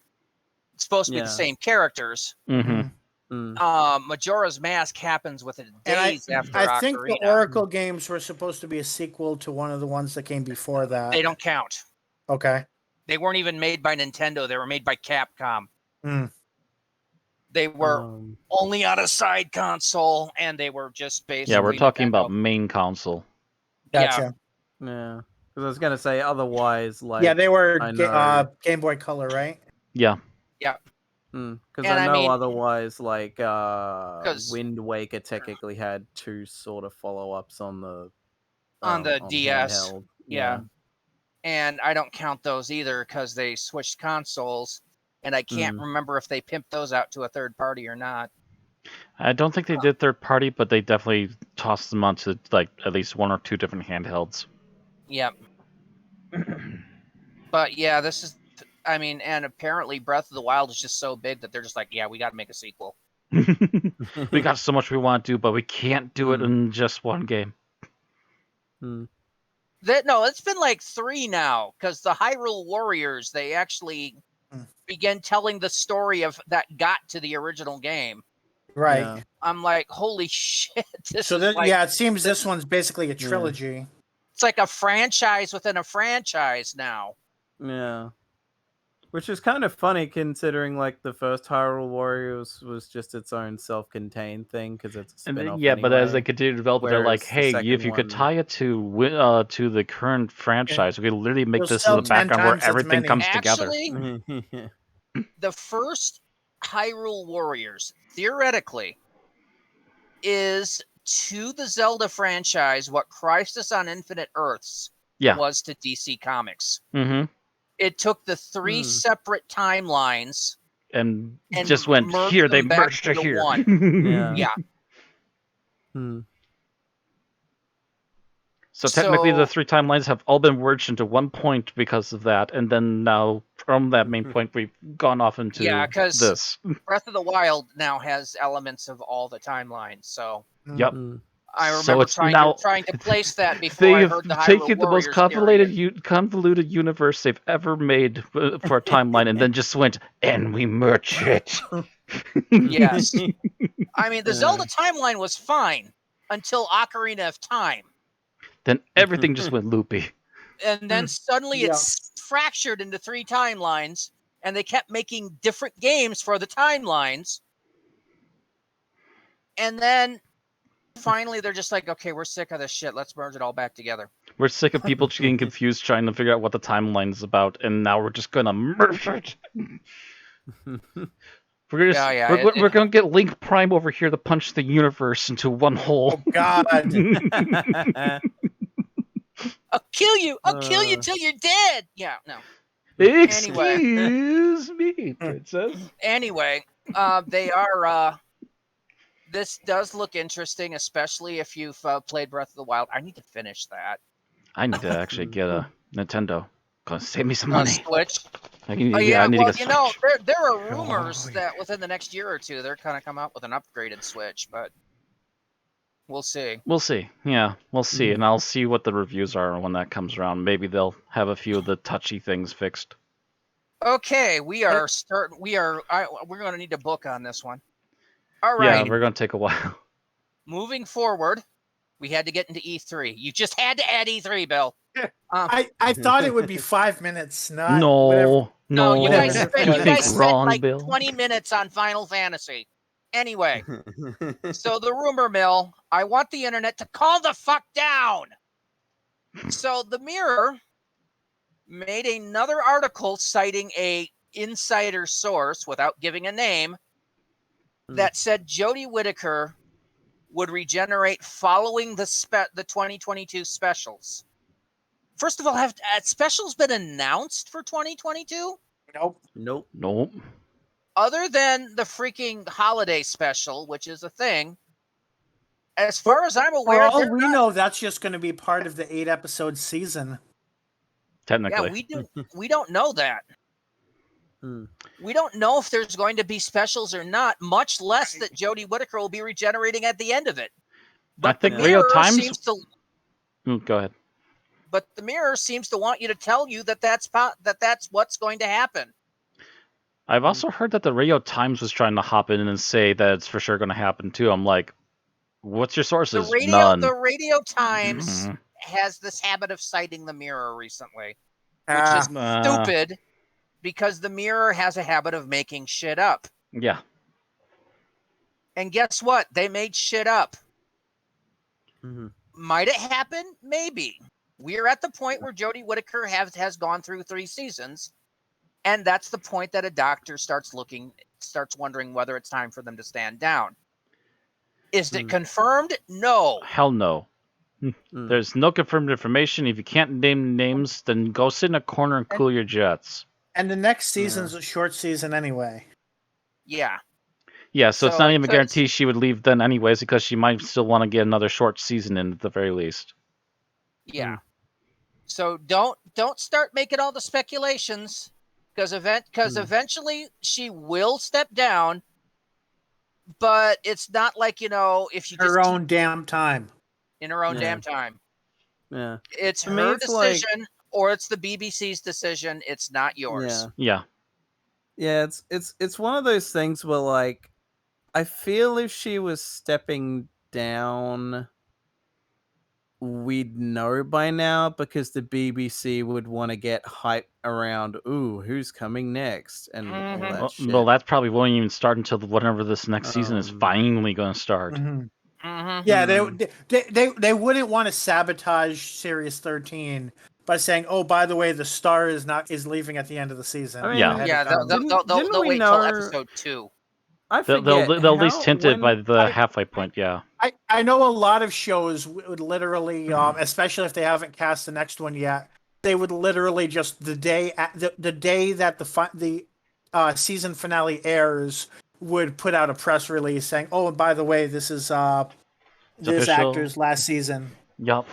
supposed to be the Yeah. same characters. Mm-hmm. Hmm. Majora's Mask happens within And days after I think the Ocarina. Oracle games were supposed to be a sequel to one of the ones that came before that. They don't count. Okay. They weren't even made by Nintendo. They were made by Capcom. Hmm. They were Um, only on a side console, and they were just basically. Yeah, we're talking Nintendo. about main console. Gotcha. yeah. Because I was gonna say otherwise, like Yeah, they were I know. Game Boy Color, right? Yeah. Because And I I know mean- otherwise, like 'Cause- Wind Waker technically had two sort of follow-ups on the DS. handheld. Yeah. And I don't count those either because they switched consoles, and I can't remember if they pimped those out to a third party or not. I don't think they did third party, but they definitely tossed them onto like at least one or two different handhelds. Yep. But yeah, this is. I mean, and apparently Breath of the Wild is just so big that they're just like, yeah, we got to make a sequel. We got so much we want to do, but we can't do it in just one game. Hmm. No, it's been like 3 now because the Hyrule Warriors they actually began telling the story of that got to the original game. Right. Yeah. I'm like, holy shit! This So is that, like, yeah, it seems this one's basically a trilogy. it's like a franchise within a franchise now. Yeah. Which is kind of funny considering like the first Hyrule Warriors was just its own self-contained thing because it's a spin-off Yeah, but as they anyway. continue to develop, they're like, Whereas the "Hey, second if you could one- tie it to the current franchise, we could literally make You'll this sell in the 10 background where times as everything many. comes together." Actually, the first Hyrule Warriors, theoretically, is to the Zelda franchise what Crisis on Infinite Earths Yeah. was to DC Comics. Mm-hmm. It took the 3 separate timelines And and just went merged here. They them back merged to into here. one. Yeah. Yeah. Hmm. So technically, the So- 3 timelines have all been merged into one point because of that, and then now from that main point, we've gone off into Yeah, 'cause- this. Breath of the Wild now has elements of all the timelines. So Yep. Hmm. I So remember it's now- trying to place that before I They've heard the Hyrule taken the most Warriors convoluted universe they've ever made for a timeline, and then just went, and we merge it. Yes. I mean, the Yeah. Zelda timeline was fine until Ocarina of Time. Then everything just went loopy. And then suddenly Yeah. it's fractured into 3 timelines, and they kept making different games for the timelines. And then finally they're just like, okay, we're sick of this shit. Let's merge it all back together. We're sick of people getting confused trying to figure out what the timeline is about, and now we're just gonna merge it. We're gonna, Yeah, we're gonna get Link Prime over here to punch the universe into one hole. Oh, God. I'll kill you. I'll kill you Uh. till you're dead. Yeah, no. Excuse me, princess. Anyway, they are. This does look interesting, especially if you've played Breath of the Wild. I need to finish that I need to actually get a Nintendo. Gonna save me some on money. Switch. I need, Oh, yeah, I need well, to get you Switch. know, there are rumors that within the next year or two they're gonna come out with an upgraded Switch, but we'll see. We'll see. Yeah, we'll see, and I'll see what the reviews are when that comes around. Maybe they'll have a few of the touchy things fixed. Okay, we're going to need a book on this one. All right. Yeah, we're gonna take a while. Moving forward, we had to get into E3. You just had to add E3, Bill. I thought it would be 5 minutes, not No, whatever. No, you guys whatever. spent, You you think guys spent wrong, like Bill. 20 minutes on Final Fantasy. Anyway, so the rumor mill, I want the internet to calm the fuck down. So the Mirror made another article citing a insider source without giving a name that said Jodie Whittaker would regenerate following the 2022 specials. First of all, have specials been announced for 2022? Nope. Nope. Other than the freaking holiday special, which is a thing, As far as I'm For aware, all they're we not. know, that's just going to be part of the 8-episode season. Technically. Yeah, we don't know that. We don't know if there's going to be specials or not, much less that Jodie Whittaker will be regenerating at the end of it. But I think the Rio mirror Times. seems to. Go ahead. But the mirror seems to want you to tell you that that's what's going to happen. I've also heard that the Radio Times was trying to hop in and say that it's for sure going to happen too. I'm like, what's your sources? None. The Radio Times has this habit of citing the mirror recently, which is stupid because the mirror has a habit of making shit up. Yeah. And guess what? They made shit up. Mm-hmm. Might it happen? Maybe. We're at the point where Jodie Whittaker has gone through 3 seasons, and that's the point that a doctor starts wondering whether it's time for them to stand down. Is it confirmed? No. Hell no. There's no confirmed information. If you can't name names, then go sit in a corner and cool your jets. And the next season's a short season anyway. Yeah. Yeah, so it's not even a guarantee she would leave then anyways, because she might still want to get another short season in at the very least. Yeah. So don't start making all the speculations, because eventually she will step down, but it's not like, if you her own damn time. In her own damn time. Yeah. It's her decision, or it's the BBC's decision. It's not yours. Yeah. Yeah, it's one of those things where, like, I feel if she was stepping down, we'd know by now, because the BBC would want to get hype around, ooh, who's coming next, and all that shit. Well, that probably won't even start until whenever this next season is finally going to start. Yeah, they wouldn't want to sabotage Series 13 by saying, "Oh, by the way, the star is leaving at the end of the season." I mean, they'll wait till episode 2. They'll at least hint it by the halfway point. Yeah, I know a lot of shows would literally, especially if they haven't cast the next one yet, they would literally just the day that the season finale airs would put out a press release saying, "Oh, and by the way, this is this actor's last season." Yup.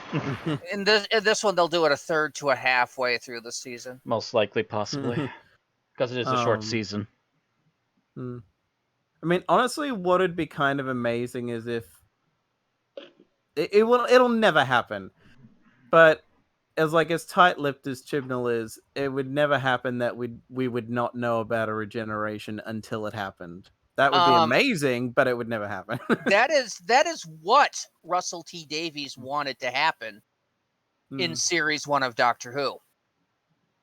In this one, they'll do it a third to a halfway through the season. Most likely, possibly, because it is a short season. I mean, honestly, what would be kind of amazing is if it'll never happen, but as tight-lipped as Chibnall is, it would never happen that we would not know about a regeneration until it happened. That would be amazing, but it would never happen. that is what Russell T Davies wanted to happen in Series 1 of Doctor Who,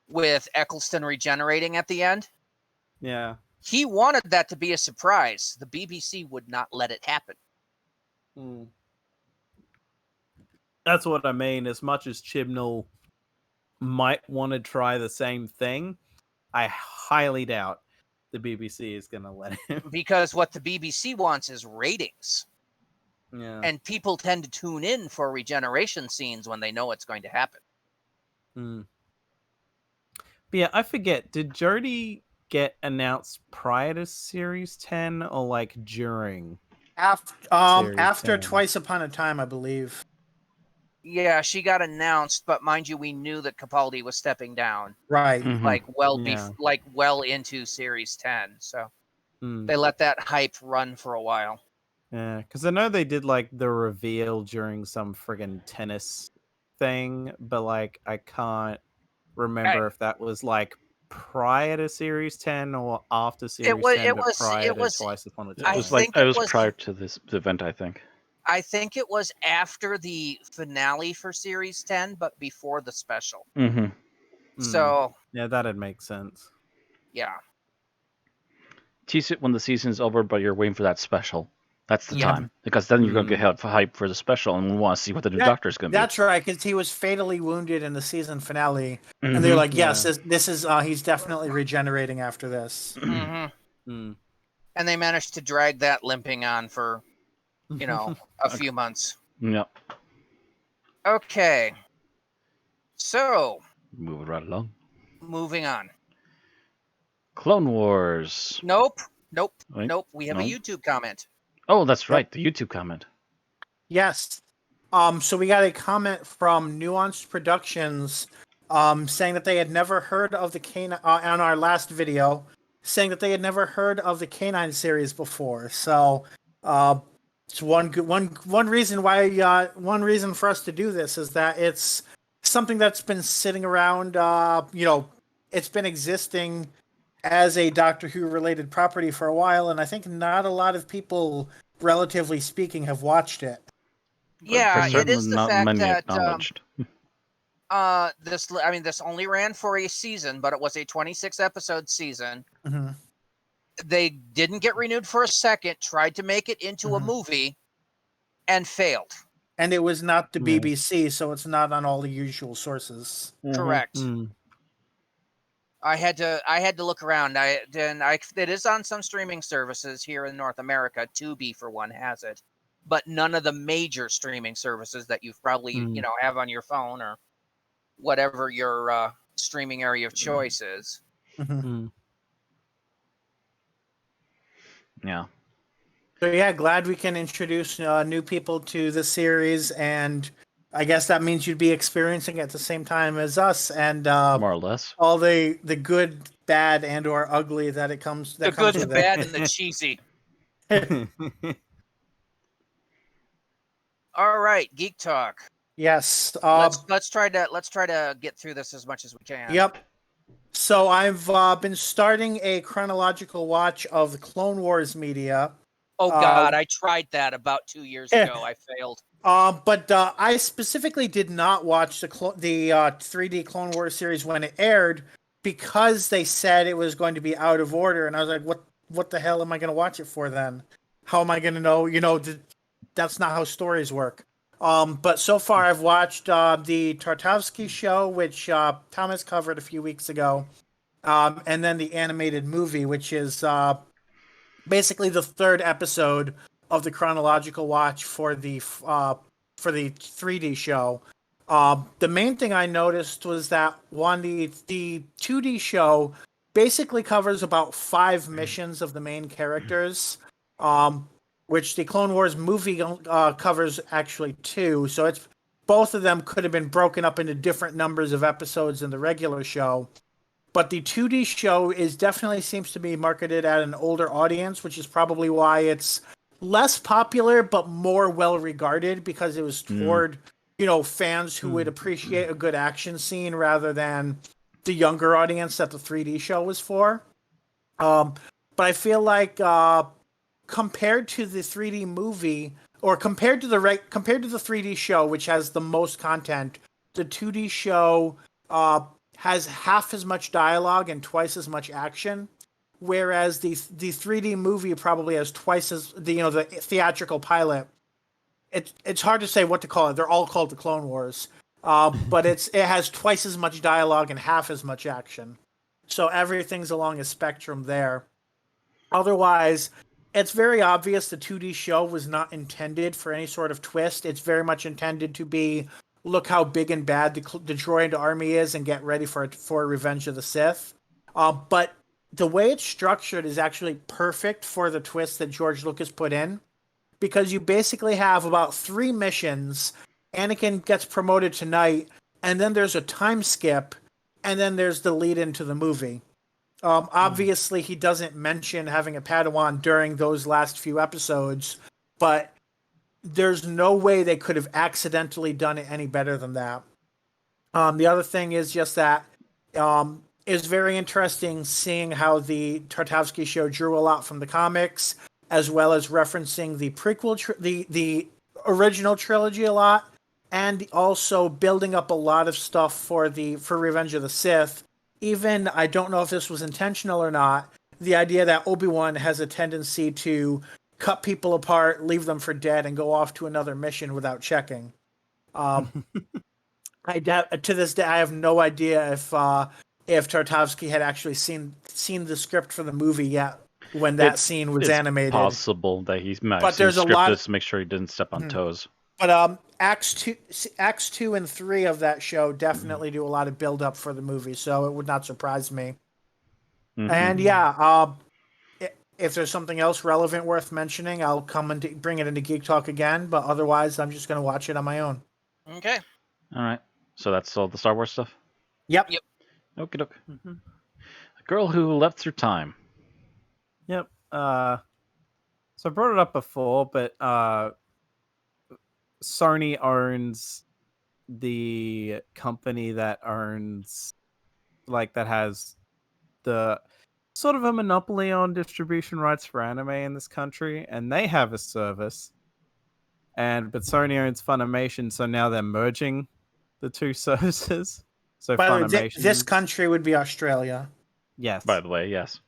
with Eccleston regenerating at the end. Yeah. He wanted that to be a surprise. The BBC would not let it happen. That's what I mean. As much as Chibnall might want to try the same thing, I highly doubt the BBC is going to let him. Because what the BBC wants is ratings. Yeah. And people tend to tune in for regeneration scenes when they know it's going to happen. But yeah, I forget. Did Jodie get announced prior to Series 10 or during? After Twice Upon a Time, I believe. Yeah, she got announced, but mind you, we knew that Capaldi was stepping down. Right. Well into Series 10. So they let that hype run for a while. Yeah, because I know they did the reveal during some friggin' tennis thing, but I can't remember if that was prior to Series 10 or after Series 10, prior to Twice Upon a Time. It was prior to this event, I think. I think it was after the finale for Series 10, but before the special. So yeah, that'd make sense. Yeah. Tease it when the season's over, but you're waiting for that special. That's the time, because then you're going to get hype for the special, and we want to see what the new Doctor's going to be. That's right, because he was fatally wounded in the season finale, and they're like, "Yes, this is he's definitely regenerating after this." And they managed to drag that limping on for, a few months. Yep. Okay. So. Moving right along. Moving on. Clone Wars. Nope. Wait, We have a YouTube comment. Oh, that's right. The YouTube comment. Yes. So we got a comment from Nuanced Productions saying that they had never heard of the K-9 on our last video, saying that they had never heard of the K-9 series before. So it's one reason why one reason for us to do this is that it's something that's been sitting around. It's been existing as a Doctor Who related property for a while, and I think not a lot of people, relatively speaking, have watched it. Yeah, it Certainly is the not fact many that acknowledged. this only ran for a season, but it was a 26 episode season. Mm-hmm. They didn't get renewed for a second, tried to make it into a movie, and failed. And it was not the Yeah. BBC, so it's not on all the usual sources. Correct. I had to look around. It is on some streaming services here in North America. Tubi, for one, has it, but none of the major streaming services that you've probably have on your phone or whatever your streaming area of choice is. Mm-hmm. Yeah. So yeah, glad we can introduce new people to the series, and I guess that means you'd be experiencing it at the same time as us, and More or less. all the good, bad, and or ugly that it comes. That The comes good, the with bad, and the cheesy. All right, Geek Talk. Yes. Let's try to get through this as much as we can. Yep. So I've been starting a chronological watch of the Clone Wars media. Oh God, I tried that about 2 years ago. I failed. But I specifically did not watch the 3D Clone Wars series when it aired because they said it was going to be out of order, and I was like, what the hell am I going to watch it for then? How am I going to know? That's not how stories work. But so far I've watched the Tartakovsky show, which Thomas covered a few weeks ago, and then the animated movie, which is basically the third episode of the chronological watch for the 3D show. The main thing I noticed was that the 2D show basically covers about 5 missions of the main characters, which the Clone Wars movie covers actually 2. So it's both of them could have been broken up into different numbers of episodes in the regular show. But the 2D show definitely seems to be marketed at an older audience, which is probably why it's less popular but more well regarded, because it was toward fans who would appreciate a good action scene rather than the younger audience that the 3D show was for. But I feel like compared to the 3D movie, or compared to the 3D show, which has the most content, the 2D show has half as much dialogue and twice as much action, whereas the 3D movie probably has twice as the theatrical pilot. It's hard to say what to call it. They're all called the Clone Wars, but it has twice as much dialogue and half as much action. So everything's along a spectrum there. Otherwise, it's very obvious the 2D show was not intended for any sort of twist. It's very much intended to be, look how big and bad the droid army is and get ready for Revenge of the Sith. But the way it's structured is actually perfect for the twist that George Lucas put in, because you basically have about 3 missions. Anakin gets promoted tonight, and then there's a time skip, and then there's the lead into the movie. Obviously, he doesn't mention having a Padawan during those last few episodes, but there's no way they could have accidentally done it any better than that. The other thing is just that it's very interesting seeing how the Tartakovsky show drew a lot from the comics, as well as referencing the prequel, the original trilogy a lot, and also building up a lot of stuff for Revenge of the Sith. Even, I don't know if this was intentional or not, the idea that Obi-Wan has a tendency to cut people apart, leave them for dead, and go off to another mission without checking. To this day, I have no idea if Tartakovsky had actually seen the script for the movie yet when that scene was animated. It's possible that he's there's a lot to make sure he didn't step on toes. But Acts 2 and 3 of that show definitely do a lot of build up for the movie, so it would not surprise me. And yeah, If there's something else relevant worth mentioning, I'll come and bring it into Geek Talk again. But otherwise, I'm just going to watch it on my own. Okay. All right. So that's all the Star Wars stuff? Yep. Yep. Okie doke. Mm-hmm. A Girl Who Left Through Time. Yep. So I brought it up before, but Sony owns the company that owns, like, that has the sort of a monopoly on distribution rights for anime in this country, and they have a service. But Sony owns Funimation, so now they're merging the two services. So By the way, Funimation, this country would be Australia. yes. By the way, yes.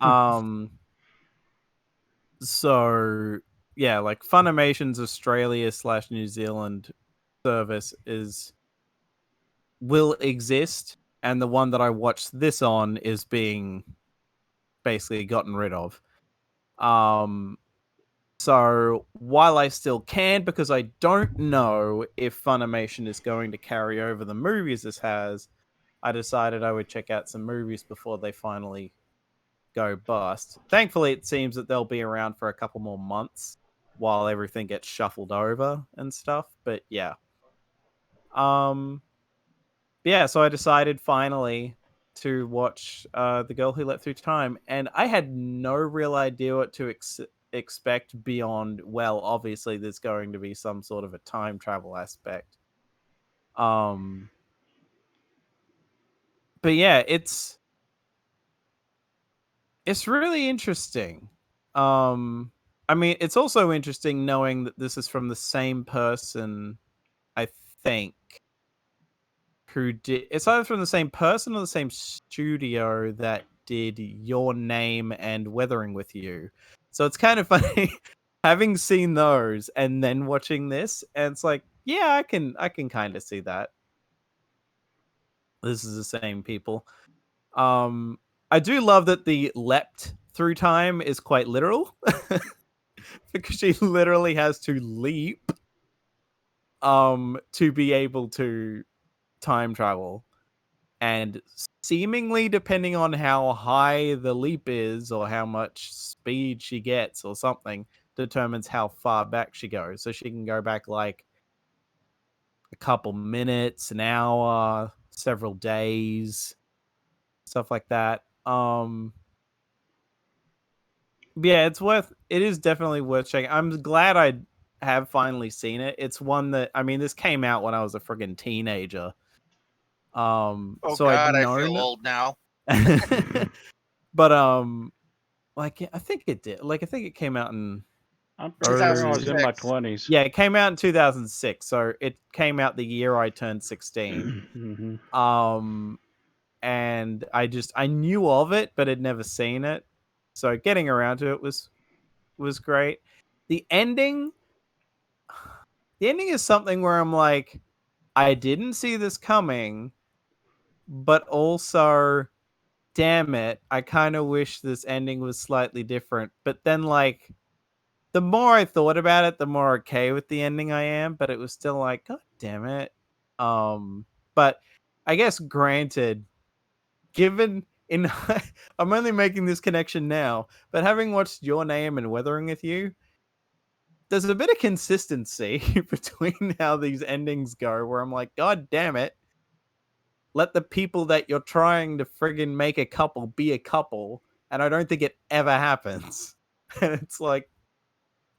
So yeah, like Funimation's Australia/New Zealand service will exist, and the one that I watched this on is being basically gotten rid of. So while I still can, because I don't know if Funimation is going to carry over the movies this has, I decided I would check out some movies before they finally go bust. Thankfully, it seems that they'll be around for a couple more months while everything gets shuffled over and stuff. But yeah. Yeah, so I decided finally to watch The Girl Who Leapt Through Time, and I had no real idea what to expect beyond, well, obviously there's going to be some sort of a time travel aspect. But yeah, it's really interesting. I mean, it's also interesting knowing that this is from the same person, I think, who did. It's either from the same person or the same studio that did Your Name and Weathering with You. So it's kind of funny having seen those and then watching this, and it's like, yeah, I can kind of see that. This is the same people. I do love that the leapt through time is quite literal because she literally has to leap to be able to time travel, and seemingly depending on how high the leap is or how much speed she gets or something determines how far back she goes. So she can go back like a couple minutes, an hour, several days, stuff like that. Yeah, it is definitely worth checking. I'm glad I have finally seen it. It's one that, I mean, this came out when I was a friggin' teenager. Oh So God, I'd I feel known, old now. but like I think it did. Like I think it came out in I'm pretty sure I was in my 2006. 20s. Yeah, it came out in 2006. So it came out the year I turned 16. And I knew of it, but had never seen it. So getting around to it was great. The ending is something where I'm like, I didn't see this coming, but also, damn it, I kind of wish this ending was slightly different. But then, like, the more I thought about it, the more okay with the ending I am. But it was still like, God damn it. But I guess granted, given in I'm only making this connection now, but having watched Your Name and Weathering with You, there's a bit of consistency between how these endings go where I'm like, God damn it. Let the people that you're trying to friggin' make a couple be a couple. And I don't think it ever happens. And it's like,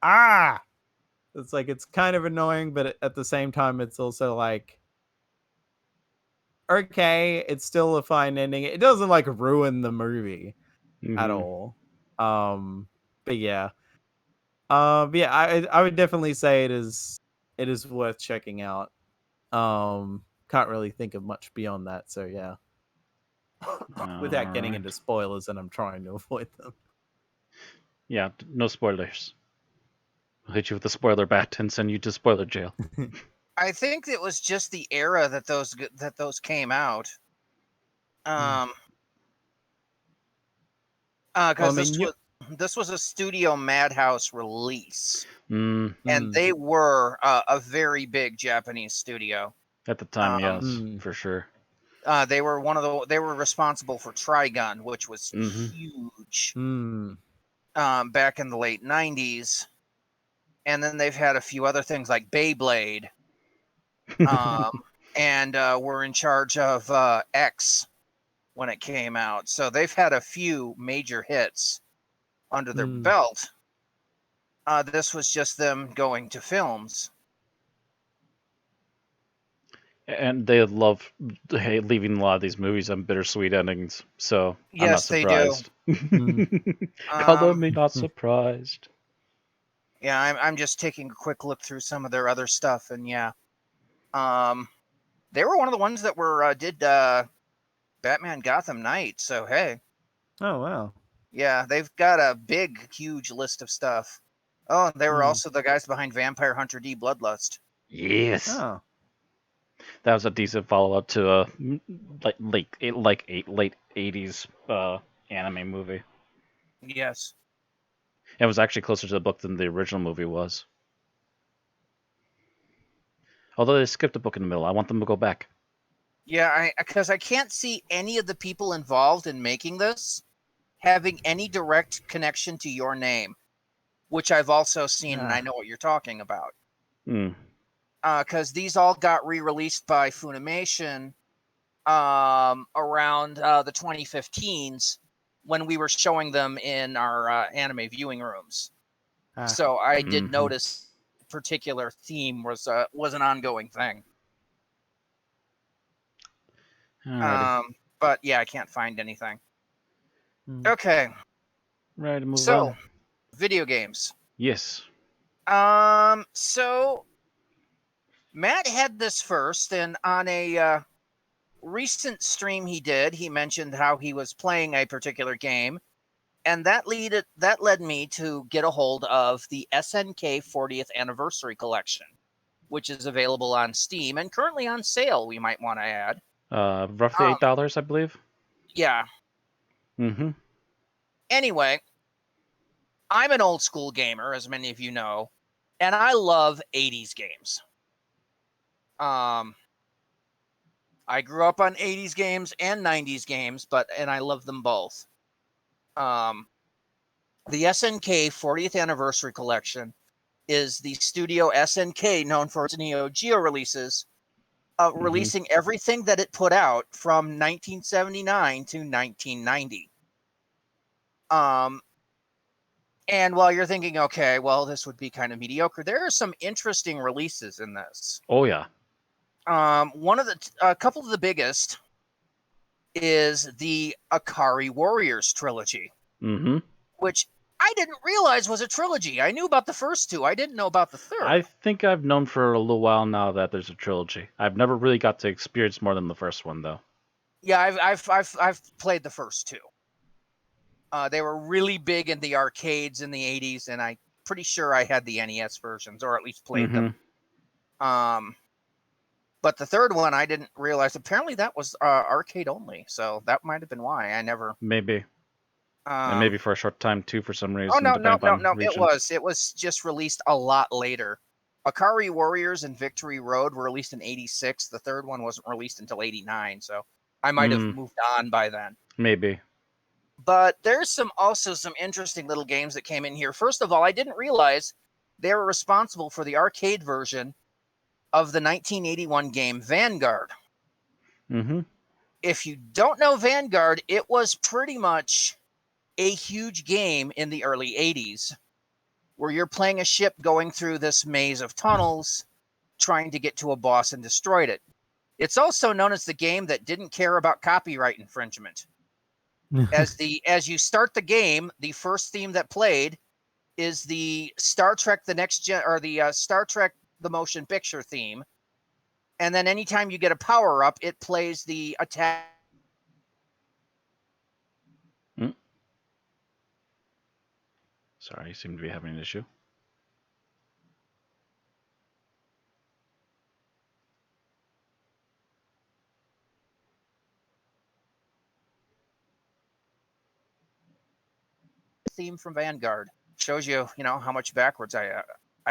it's like, it's kind of annoying, but at the same time, it's also like, okay, it's still a fine ending. It doesn't like ruin the movie at all. But yeah. But yeah, I would definitely say it is worth checking out. Can't really think of much beyond that, so yeah. Without getting into spoilers, and I'm trying to avoid them. Yeah, no spoilers. I'll hit you with the spoiler bat and send you to spoiler jail. I think it was just the era that those came out. Because this was a Studio Madhouse release, and they were a very big Japanese studio at the time. Yes, for sure. They were they were responsible for Trigun, which was huge. back in the late 90s. And then they've had a few other things like Beyblade. And were in charge of X when it came out. So they've had a few major hits under their belt. This was just them going to films. And they love leaving a lot of these movies on bittersweet endings, so Yes, I'm not surprised. Color me not surprised. Yeah, I'm just taking a quick look through some of their other stuff, and yeah, they were one of the ones that were did Batman Gotham Knight. So hey, Oh wow. yeah, they've got a big, huge list of stuff. Oh, they were also the guys behind Vampire Hunter D: Bloodlust. Yes. Oh. That was a decent follow-up to a late 80s anime movie. Yes. It was actually closer to the book than the original movie was. Although they skipped a book in the middle. I want them to go back. Yeah, because I can't see any of the people involved in making this having any direct connection to your name, which I've also seen, and I know what you're talking about. Because these all got re-released by Funimation around the 2015s when we were showing them in our anime viewing rooms. So I did notice a particular theme was an ongoing thing. But yeah, I can't find anything. Okay. Ready to move on? So, video games. Yes. So Matt had this first, and on a recent stream he did, he mentioned how he was playing a particular game, and that led me to get a hold of the SNK 40th Anniversary Collection, which is available on Steam and currently on sale, we might want to add. Roughly $8, I believe. Yeah. Mm-hmm. Anyway, I'm an old school gamer, as many of you know, and I love 80s games. I grew up on 80s games and 90s games, and I love them both. The SNK 40th Anniversary Collection is the studio SNK known for its Neo Geo releases, releasing everything that it put out from 1979 to 1990. And while you're thinking, okay, well, this would be kind of mediocre, there are some interesting releases in this. Oh yeah. A couple of the biggest is the Akari Warriors trilogy, which I didn't realize was a trilogy. I knew about the first two. I didn't know about the third. I think I've known for a little while now that there's a trilogy. I've never really got to experience more than the first one, though. Yeah, I've played the first two. They were really big in the arcades in the 80s, and I'm pretty sure I had the NES versions, or at least played them. But the third one, I didn't realize. Apparently, that was arcade only, so that might have been why I never. Maybe. And maybe for a short time too, for some reason. Oh no! It was just released a lot later. Akari Warriors and Victory Road were released in '86. The third one wasn't released until '89, so I might have moved on by then. Maybe. But there's also some interesting little games that came in here. First of all, I didn't realize they were responsible for the arcade version of the 1981 game Vanguard. If you don't know Vanguard, it was pretty much a huge game in the early 80s where you're playing a ship going through this maze of tunnels trying to get to a boss and destroy it. It's also known as the game that didn't care about copyright infringement. As you start the game, the first theme that played is the Star Trek The Next Gen, or the Star Trek The Motion Picture theme. And then anytime you get a power up, it plays the attack. Sorry, you seem to be having an issue. Theme from Vanguard shows you, how much backwards I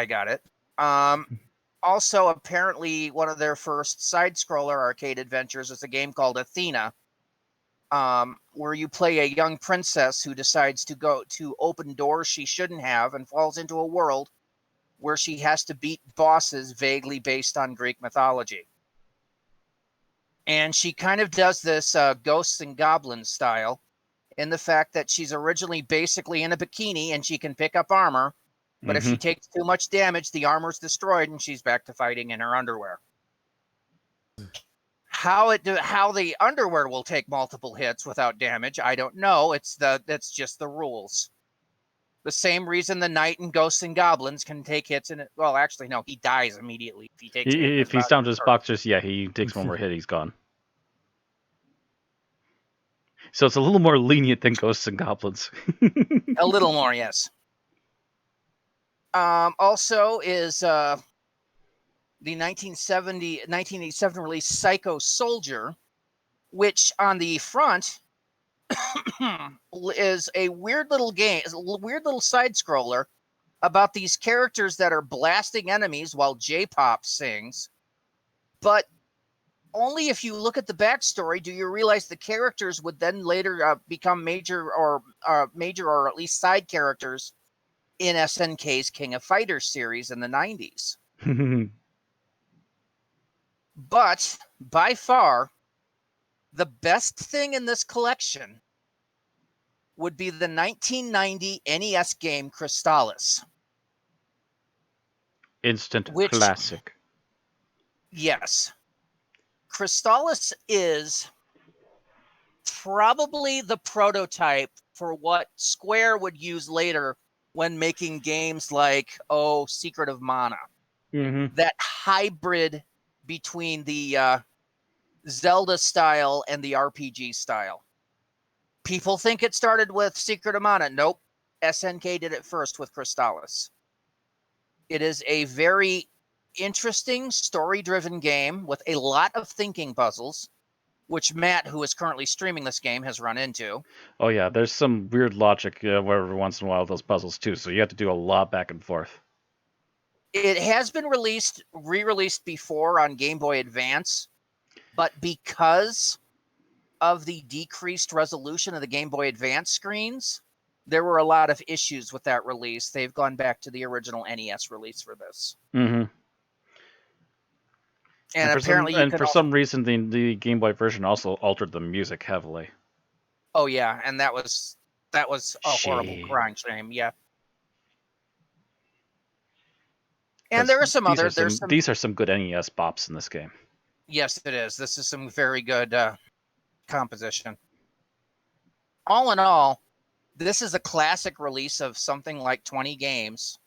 got it. Also, apparently, one of their first side-scroller arcade adventures is a game called Athena, where you play a young princess who decides to go to open doors she shouldn't have and falls into a world where she has to beat bosses vaguely based on Greek mythology. And she kind of does this ghosts and goblins style in the fact that she's originally basically in a bikini and she can pick up armor, but if she takes too much damage, the armor's destroyed and she's back to fighting in her underwear. How the underwear will take multiple hits without damage, I don't know. That's just the rules. The same reason the knight in Ghosts and Goblins can take hits in it. Well, actually, no, he dies immediately if he takes. If he's down to his boxers, yeah, he takes one more hit, he's gone. So it's a little more lenient than Ghosts and Goblins. A little more, yes. Also is the 1987 release Psycho Soldier, which on the front is a weird little game, a weird little side scroller about these characters that are blasting enemies while J-pop sings. But only if you look at the backstory do you realize the characters would then later become major or at least side characters in SNK's King of Fighters series in the 90s. But by far, the best thing in this collection would be the 1990 NES game Crystallis. Instant classic. Yes. Crystallis is probably the prototype for what Square would use later when making games like, Secret of Mana. That hybrid between the Zelda style and the RPG style. People think it started with Secret of Mana. Nope. SNK did it first with Crystallis. It is a very interesting story-driven game with a lot of thinking puzzles, which Matt, who is currently streaming this game, has run into. Oh yeah, there's some weird logic every once in a while those puzzles too, so you have to do a lot back and forth. It has been re-released before on Game Boy Advance, but because of the decreased resolution of the Game Boy Advance screens, there were a lot of issues with that release. They've gone back to the original NES release for this. And for some reason, the Game Boy version also altered the music heavily. Oh yeah, and that was a horrible crying shame. Yeah. And there are some other. These are some good NES bops in this game. Yes, it is. This is some very good composition. All in all, this is a classic release of something like 20 games.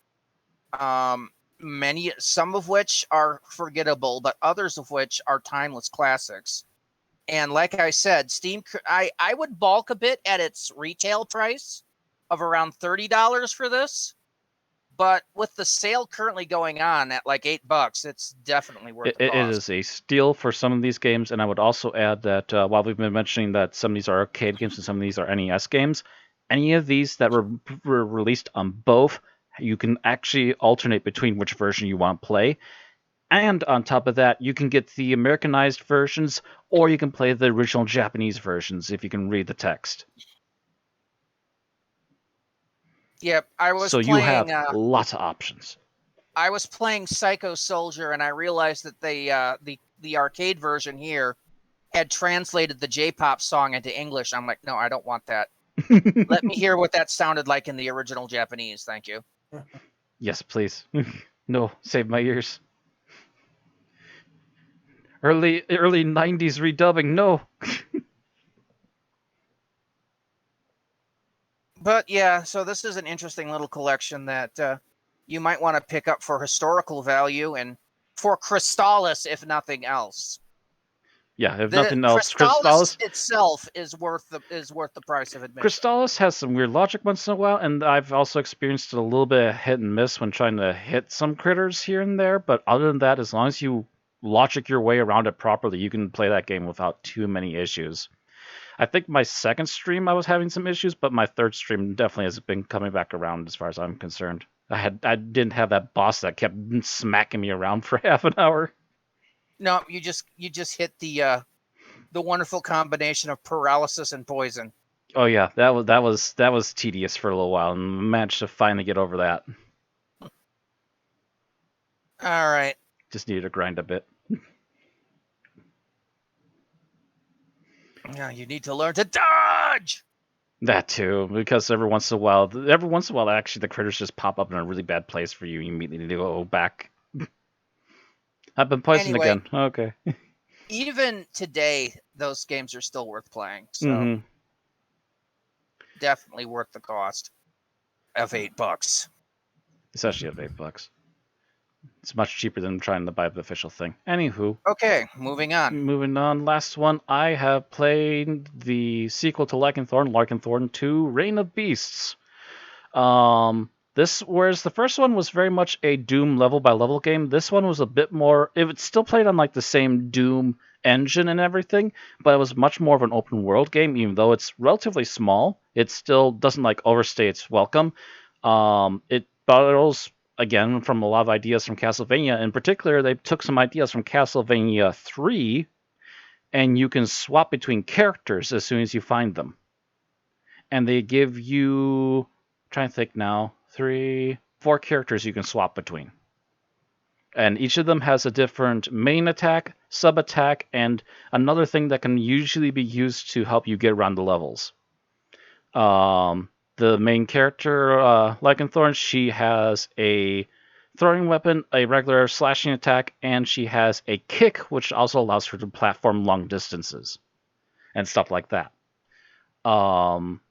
Some of which are forgettable, but others of which are timeless classics. And like I said, Steam, I would balk a bit at its retail price of around $30 for this. But with the sale currently going on at like $8, it's definitely worth the cost. It is a steal for some of these games, and I would also add that while we've been mentioning that some of these are arcade games and some of these are NES games, any of these that were released on both, you can actually alternate between which version you want to play. And on top of that, you can get the Americanized versions, or you can play the original Japanese versions if you can read the text. Yep, you have lots of options. I was playing Psycho Soldier, and I realized that the arcade version here had translated the J-pop song into English. I'm like, no, I don't want that. Let me hear what that sounded like in the original Japanese. Thank you. Yes, please. No, save my ears. Early 90s redubbing, no. But yeah, so this is an interesting little collection that you might want to pick up for historical value and for Crystallis, if nothing else. Yeah, if nothing else, Crystallis itself is worth the price of admission. Crystallis has some weird logic once in a while, and I've also experienced a little bit of hit and miss when trying to hit some critters here and there. But other than that, as long as you logic your way around it properly, you can play that game without too many issues. I think my second stream I was having some issues, but my third stream definitely has been coming back around as far as I'm concerned. I didn't have that boss that kept smacking me around for half an hour. No, you just hit the The wonderful combination of paralysis and poison. Oh yeah, that was tedious for a little while, and managed to finally get over that. All right. Just needed to grind a bit. Now you need to learn to dodge. That too, because every once in a while, actually the critters just pop up in a really bad place for you. You immediately need to go back. I've been poisoned Anyway. again. Okay. Even today, those games are still worth playing. So definitely worth the cost of $8. It's actually at $8. It's much cheaper than trying to buy the official thing. Anywho. Okay, moving on. Last one. I have played the sequel to Larkenthorn 2, Reign of Beasts. Whereas the first one was very much a Doom level by level game, this one was a bit more. It still played on like the same Doom engine and everything, but it was much more of an open world game. Even though it's relatively small, it still doesn't like overstay its welcome. It borrows again from a lot of ideas from Castlevania. In particular, they took some ideas from Castlevania 3, and you can swap between characters as soon as you find them. And they give you, I'm trying to think now, 4 characters you can swap between. And each of them has a different main attack, sub attack, and another thing that can usually be used to help you get around the levels. The main character, Lycanthorn, she has a throwing weapon, a regular slashing attack, and she has a kick, which also allows her to platform long distances and stuff like that. I'm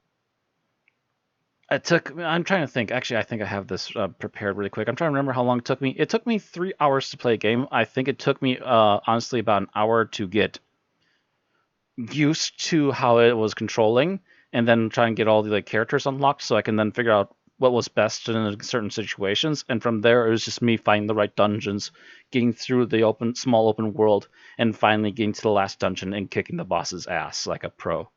trying to think. Actually, I think I have this prepared really quick. I'm trying to remember how long it took me. It took me 3 hours to play a game. I think it took me, honestly, about an hour to get used to how it was controlling, and then try and get all the characters unlocked so I can then figure out what was best in certain situations. And from there, it was just me finding the right dungeons, getting through the small open world, and finally getting to the last dungeon and kicking the boss's ass like a pro.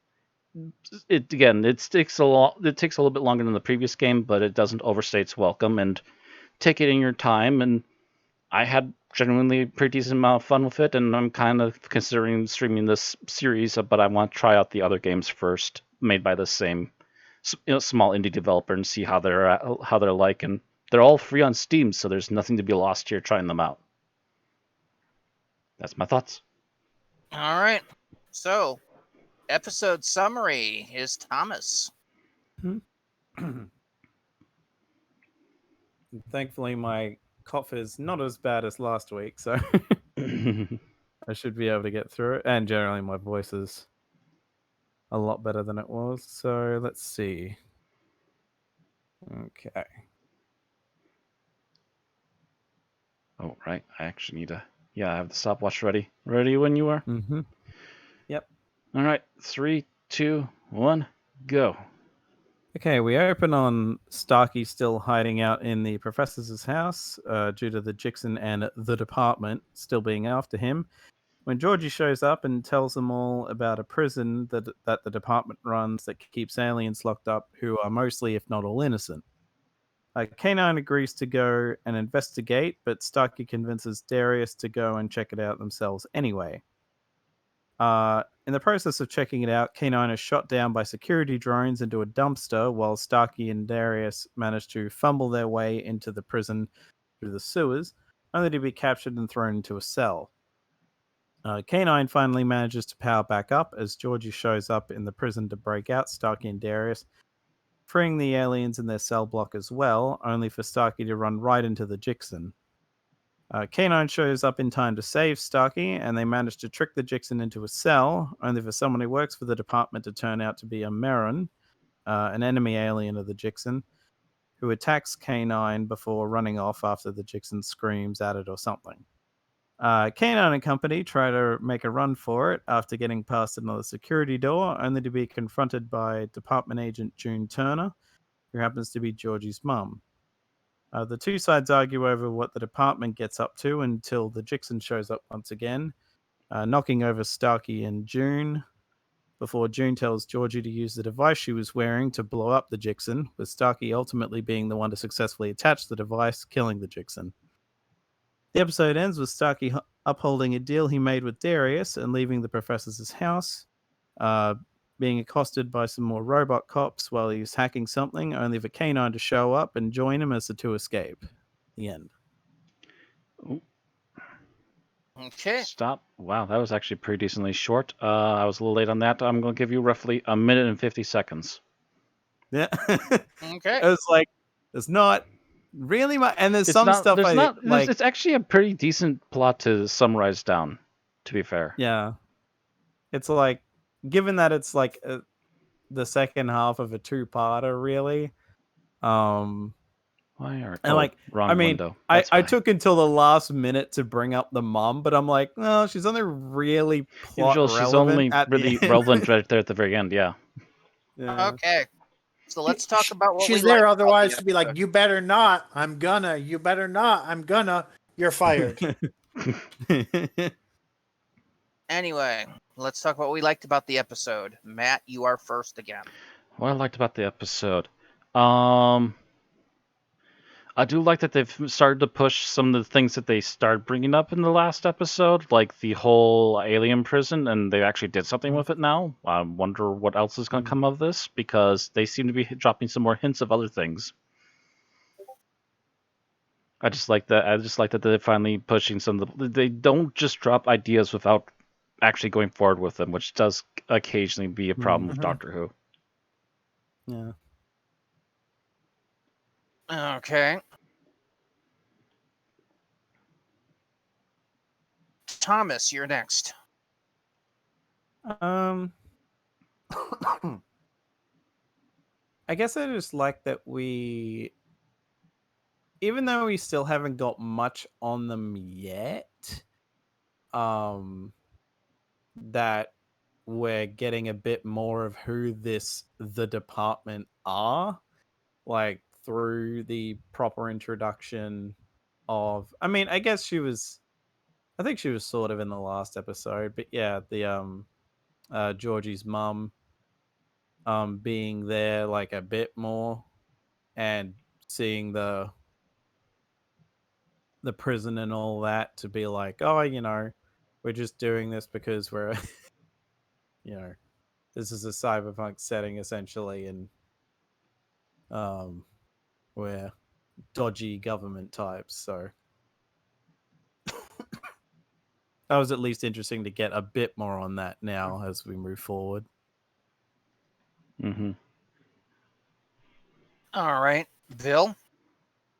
It takes a little bit longer than the previous game, but it doesn't overstay its welcome, and take it in your time. And I had genuinely a pretty decent amount of fun with it, and I'm kind of considering streaming this series, but I want to try out the other games first, made by the same small indie developer, and see how they're like. And they're all free on Steam, so there's nothing to be lost here trying them out. That's my thoughts. All right. So, episode summary is Thomas. Thankfully, my cough is not as bad as last week, so I should be able to get through it. And generally, my voice is a lot better than it was. So let's see. Okay. Oh, right. I actually need to... Yeah, I have the stopwatch ready. Ready when you are? Mm-hmm. Yep. All right. 3, 2, 1, go. Okay, we open on Starkey still hiding out in the professor's house due to the Jixon and the department still being after him. When Georgie shows up and tells them all about a prison that the department runs that keeps aliens locked up who are mostly, if not all, innocent. K-9 agrees to go and investigate, but Starkey convinces Darius to go and check it out themselves anyway. In the process of checking it out, K-9 is shot down by security drones into a dumpster, while Starkey and Darius manage to fumble their way into the prison through the sewers, only to be captured and thrown into a cell. K-9 finally manages to power back up as Georgie shows up in the prison to break out Starkey and Darius, freeing the aliens in their cell block as well, only for Starkey to run right into the Jixon. K-9 shows up in time to save Starkey, and they manage to trick the Jixon into a cell, only for someone who works for the department to turn out to be a Meron, an enemy alien of the Jixon, who attacks K-9 before running off after the Jixon screams at it or something. K-9 and company try to make a run for it after getting past another security door, only to be confronted by department agent June Turner, who happens to be Georgie's mum. The two sides argue over what the department gets up to until the Jixon shows up once again, knocking over Starkey and June, before June tells Georgie to use the device she was wearing to blow up the Jixon, with Starkey ultimately being the one to successfully attach the device, killing the Jixon. The episode ends with Starkey upholding a deal he made with Darius and leaving the professor's house, being accosted by some more robot cops while he was hacking something, only for K-9 to show up and join him as the two escape. The end. Okay. Stop. Wow, that was actually pretty decently short. I was a little late on that. I'm going to give you roughly 1 minute and 50 seconds. Yeah. Okay. It was like, it's not really much. And there's It's some not, stuff there's I not, like. it's actually a pretty decent plot to summarize down, to be fair. Yeah. It's like, given that it's like the second half of a two-parter, really. Why are And like, wrong I mean, window. I took until the last minute to bring up the mom, but I'm like, no, she's only really plot Usually relevant. she's only at the really end. relevant right there at the very end, yeah. Yeah. Okay. So let's talk about what She's we there like about otherwise the to be like, episode. you better not, I'm gonna, you better not, I'm gonna, you're fired. Anyway, let's talk about what we liked about the episode. Matt, you are first again. What I liked about the episode. I do like that they've started to push some of the things that they started bringing up in the last episode, like the whole alien prison, and they actually did something with it now. I wonder what else is going to come of this, because they seem to be dropping some more hints of other things. I just like that. I just like that they're finally pushing some of the. They don't just drop ideas without actually going forward with them, which does occasionally be a problem with Doctor Who. Yeah. Okay. Thomas, you're next. I guess I just like that we, even though we still haven't got much on them yet, that we're getting a bit more of who the department are, like through the proper introduction of, I mean, I guess I think she was sort of in the last episode, but yeah, the Georgie's mum being there like a bit more and seeing the prison and all that, to be like, oh, we're just doing this because we're this is a cyberpunk setting essentially, and we're dodgy government types, so that was at least interesting to get a bit more on that now as we move forward. Mm-hmm. All right. Bill?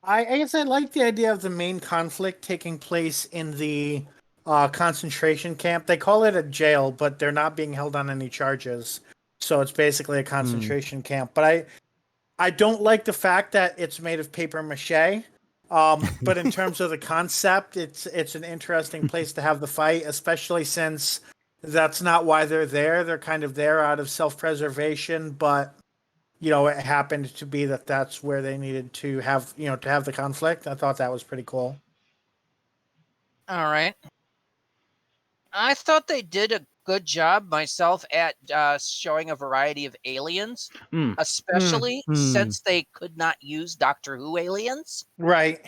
I guess I like the idea of the main conflict taking place in the concentration camp. They call it a jail, but they're not being held on any charges. So it's basically a concentration camp. But I don't like the fact that it's made of paper mache. But in terms of the concept, it's an interesting place to have the fight, especially since that's not why they're there. They're kind of there out of self-preservation, but it happened to be that that's where they needed to have, to have the conflict. I thought that was pretty cool. All right. I thought they did a good job myself at showing a variety of aliens, especially since they could not use Doctor Who aliens. Right.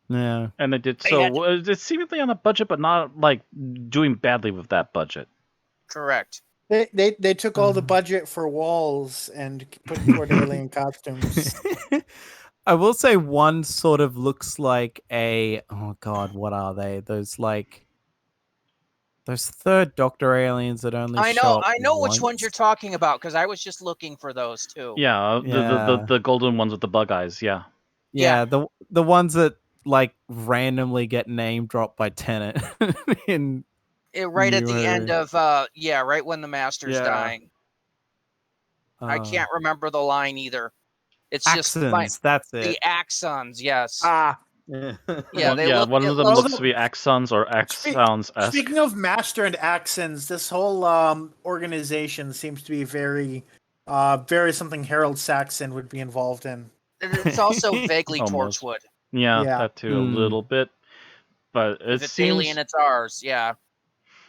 Yeah. And they did so. It's seemingly on a budget, but not like doing badly with that budget. Correct. They took all the budget for walls and put it toward alien costumes. I will say one sort of looks like oh god, what are they? Those third Doctor aliens that only I show up know which once. ones you're talking about, because I was just looking for those too. Yeah, the golden ones with the bug eyes. Yeah. Yeah, the ones that like randomly get name dropped by Tennant in right at the end of right when the Master's dying. I can't remember the line either. It's Axons, just that's it. The Axons, yes. Yeah. One of them looks to be Axons or Axons. Speaking of Master and Axons, this whole organization seems to be very something Harold Saxon would be involved in. It's also vaguely Torchwood. Yeah, that too, a little bit. But if it's alien, it's ours. Yeah.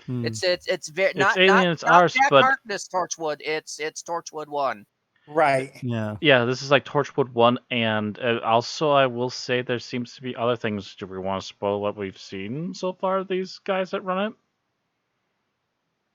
It's very not alien, it's ours, Jack but Harkness Torchwood. It's Torchwood 1. Right. Yeah. Yeah, this is like Torchwood 1, and also I will say there seems to be other things. Do we want to spoil what we've seen so far, these guys that run it?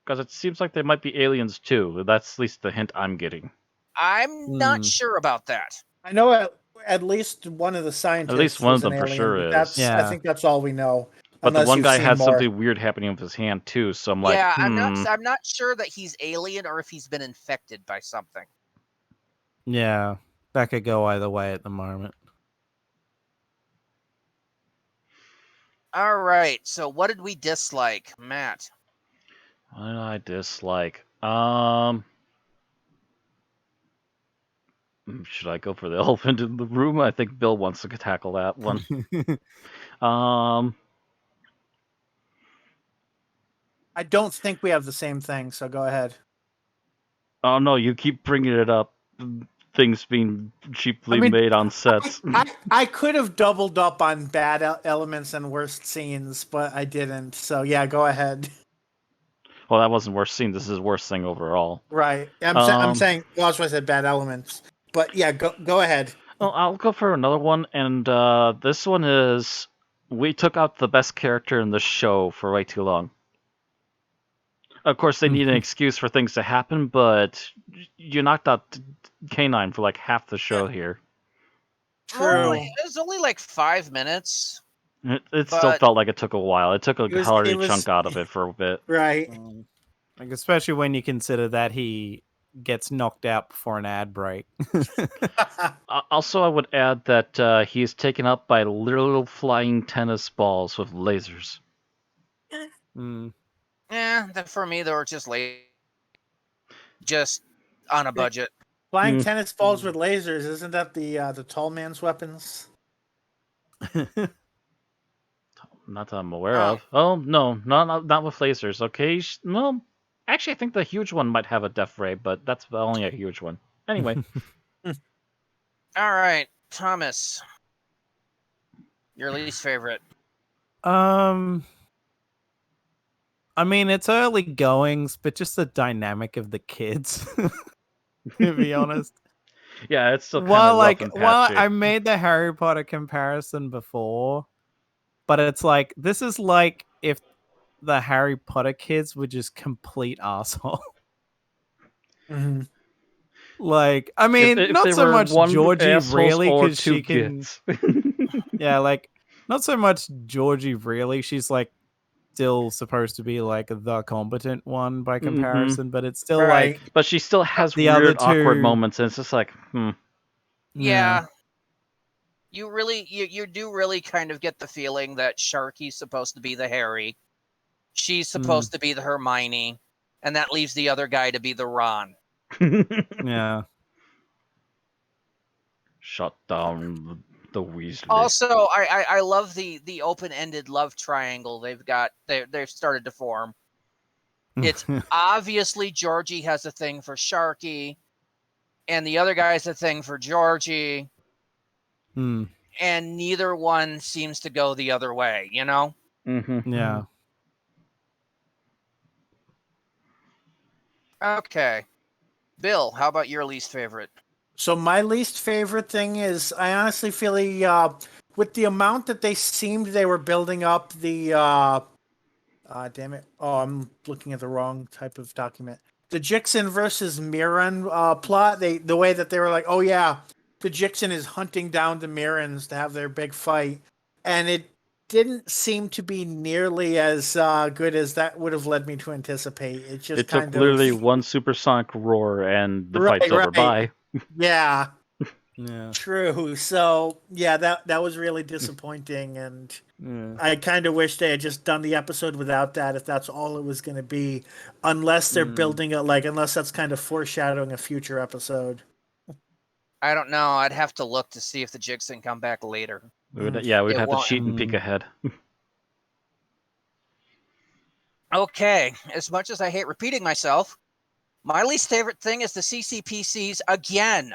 Because it seems like they might be aliens too. That's at least the hint I'm getting. I'm not sure about that. I know at least one of the scientists At least one of was an them for alien, sure but is. that's I Yeah. think that's all we know. But the Unless one you've guy seen had more. something weird happening with his hand too, so I'm like, Yeah, I'm not sure that he's alien or if he's been infected by something. Yeah. That could go either way at the moment. All right. So what did we dislike, Matt? What did I dislike? Should I go for the elephant in the room? I think Bill wants to tackle that one. I don't think we have the same thing, so go ahead. Oh no, you keep bringing it up. Things being cheaply made on sets. I could have doubled up on bad elements and worst scenes, but I didn't. So yeah, go ahead. Well, that wasn't worst scene. This is worst thing overall. Right. I'm saying. Well, that's why I said bad elements. But yeah, go ahead. Well, I'll go for another one, and this one is we took out the best character in the show for way too long. Of course, they need an excuse for things to happen, but you knocked out K-9 for like half the show here. True. It was only like 5 minutes. It still felt like it took a while. It took a hearty was- chunk out of it for a bit. Right. Like, especially when you consider that he gets knocked out before an ad break. Also, I would add that he is taken up by little flying tennis balls with lasers. Yeah, for me, they were just late. Just on a budget. Flying tennis balls with lasers, isn't that the tall man's weapons? Not that I'm aware of. Oh no, not with lasers. Okay, well, actually, I think the huge one might have a death ray, but that's only a huge one. Anyway. All right, Thomas, your least favorite. I mean, it's early goings, but just the dynamic of the kids, to be honest. Yeah, it's still kind of rough and patchy. I made the Harry Potter comparison before, but it's like, this is like if the Harry Potter kids were just complete asshole. Mm-hmm. Like, I mean, if not so much Georgie really, because she can. Yeah, like, not so much Georgie really. She's like still supposed to be like the competent one by comparison, but it's still like. But she still has the weird, other two... awkward moments, and it's just like, Yeah. You really, you do really kind of get the feeling that Sharky's supposed to be the Harry, she's supposed to be the Hermione, and that leaves the other guy to be the Ron. Yeah. Shut down the Weasley. Also, I love the open-ended love triangle they've started to form. It's obviously Georgie has a thing for Sharky, and the other guy has a thing for Georgie. And neither one seems to go the other way, you know? Yeah. Okay. Bill, how about your least favorite? So my least favorite thing is, I honestly feel with the amount that they were building up the damn it. Oh, I'm looking at the wrong type of document. The Jixin versus Mirren plot, the way that they were like, oh yeah, the Jixin is hunting down the Mirrens to have their big fight. And it didn't seem to be nearly as good as that would have led me to anticipate. It took literally one supersonic roar and the fight's over. Bye. Yeah. Yeah. True. So yeah, that was really disappointing, and I kind of wish they had just done the episode without that, if that's all it was going to be, unless they're building it, like, unless that's kind of foreshadowing a future episode. I don't know. I'd have to look to see if the Jixin come back later. We'd have to cheat and peek ahead. Okay, as much as I hate repeating myself, my least favorite thing is the CCPCs again.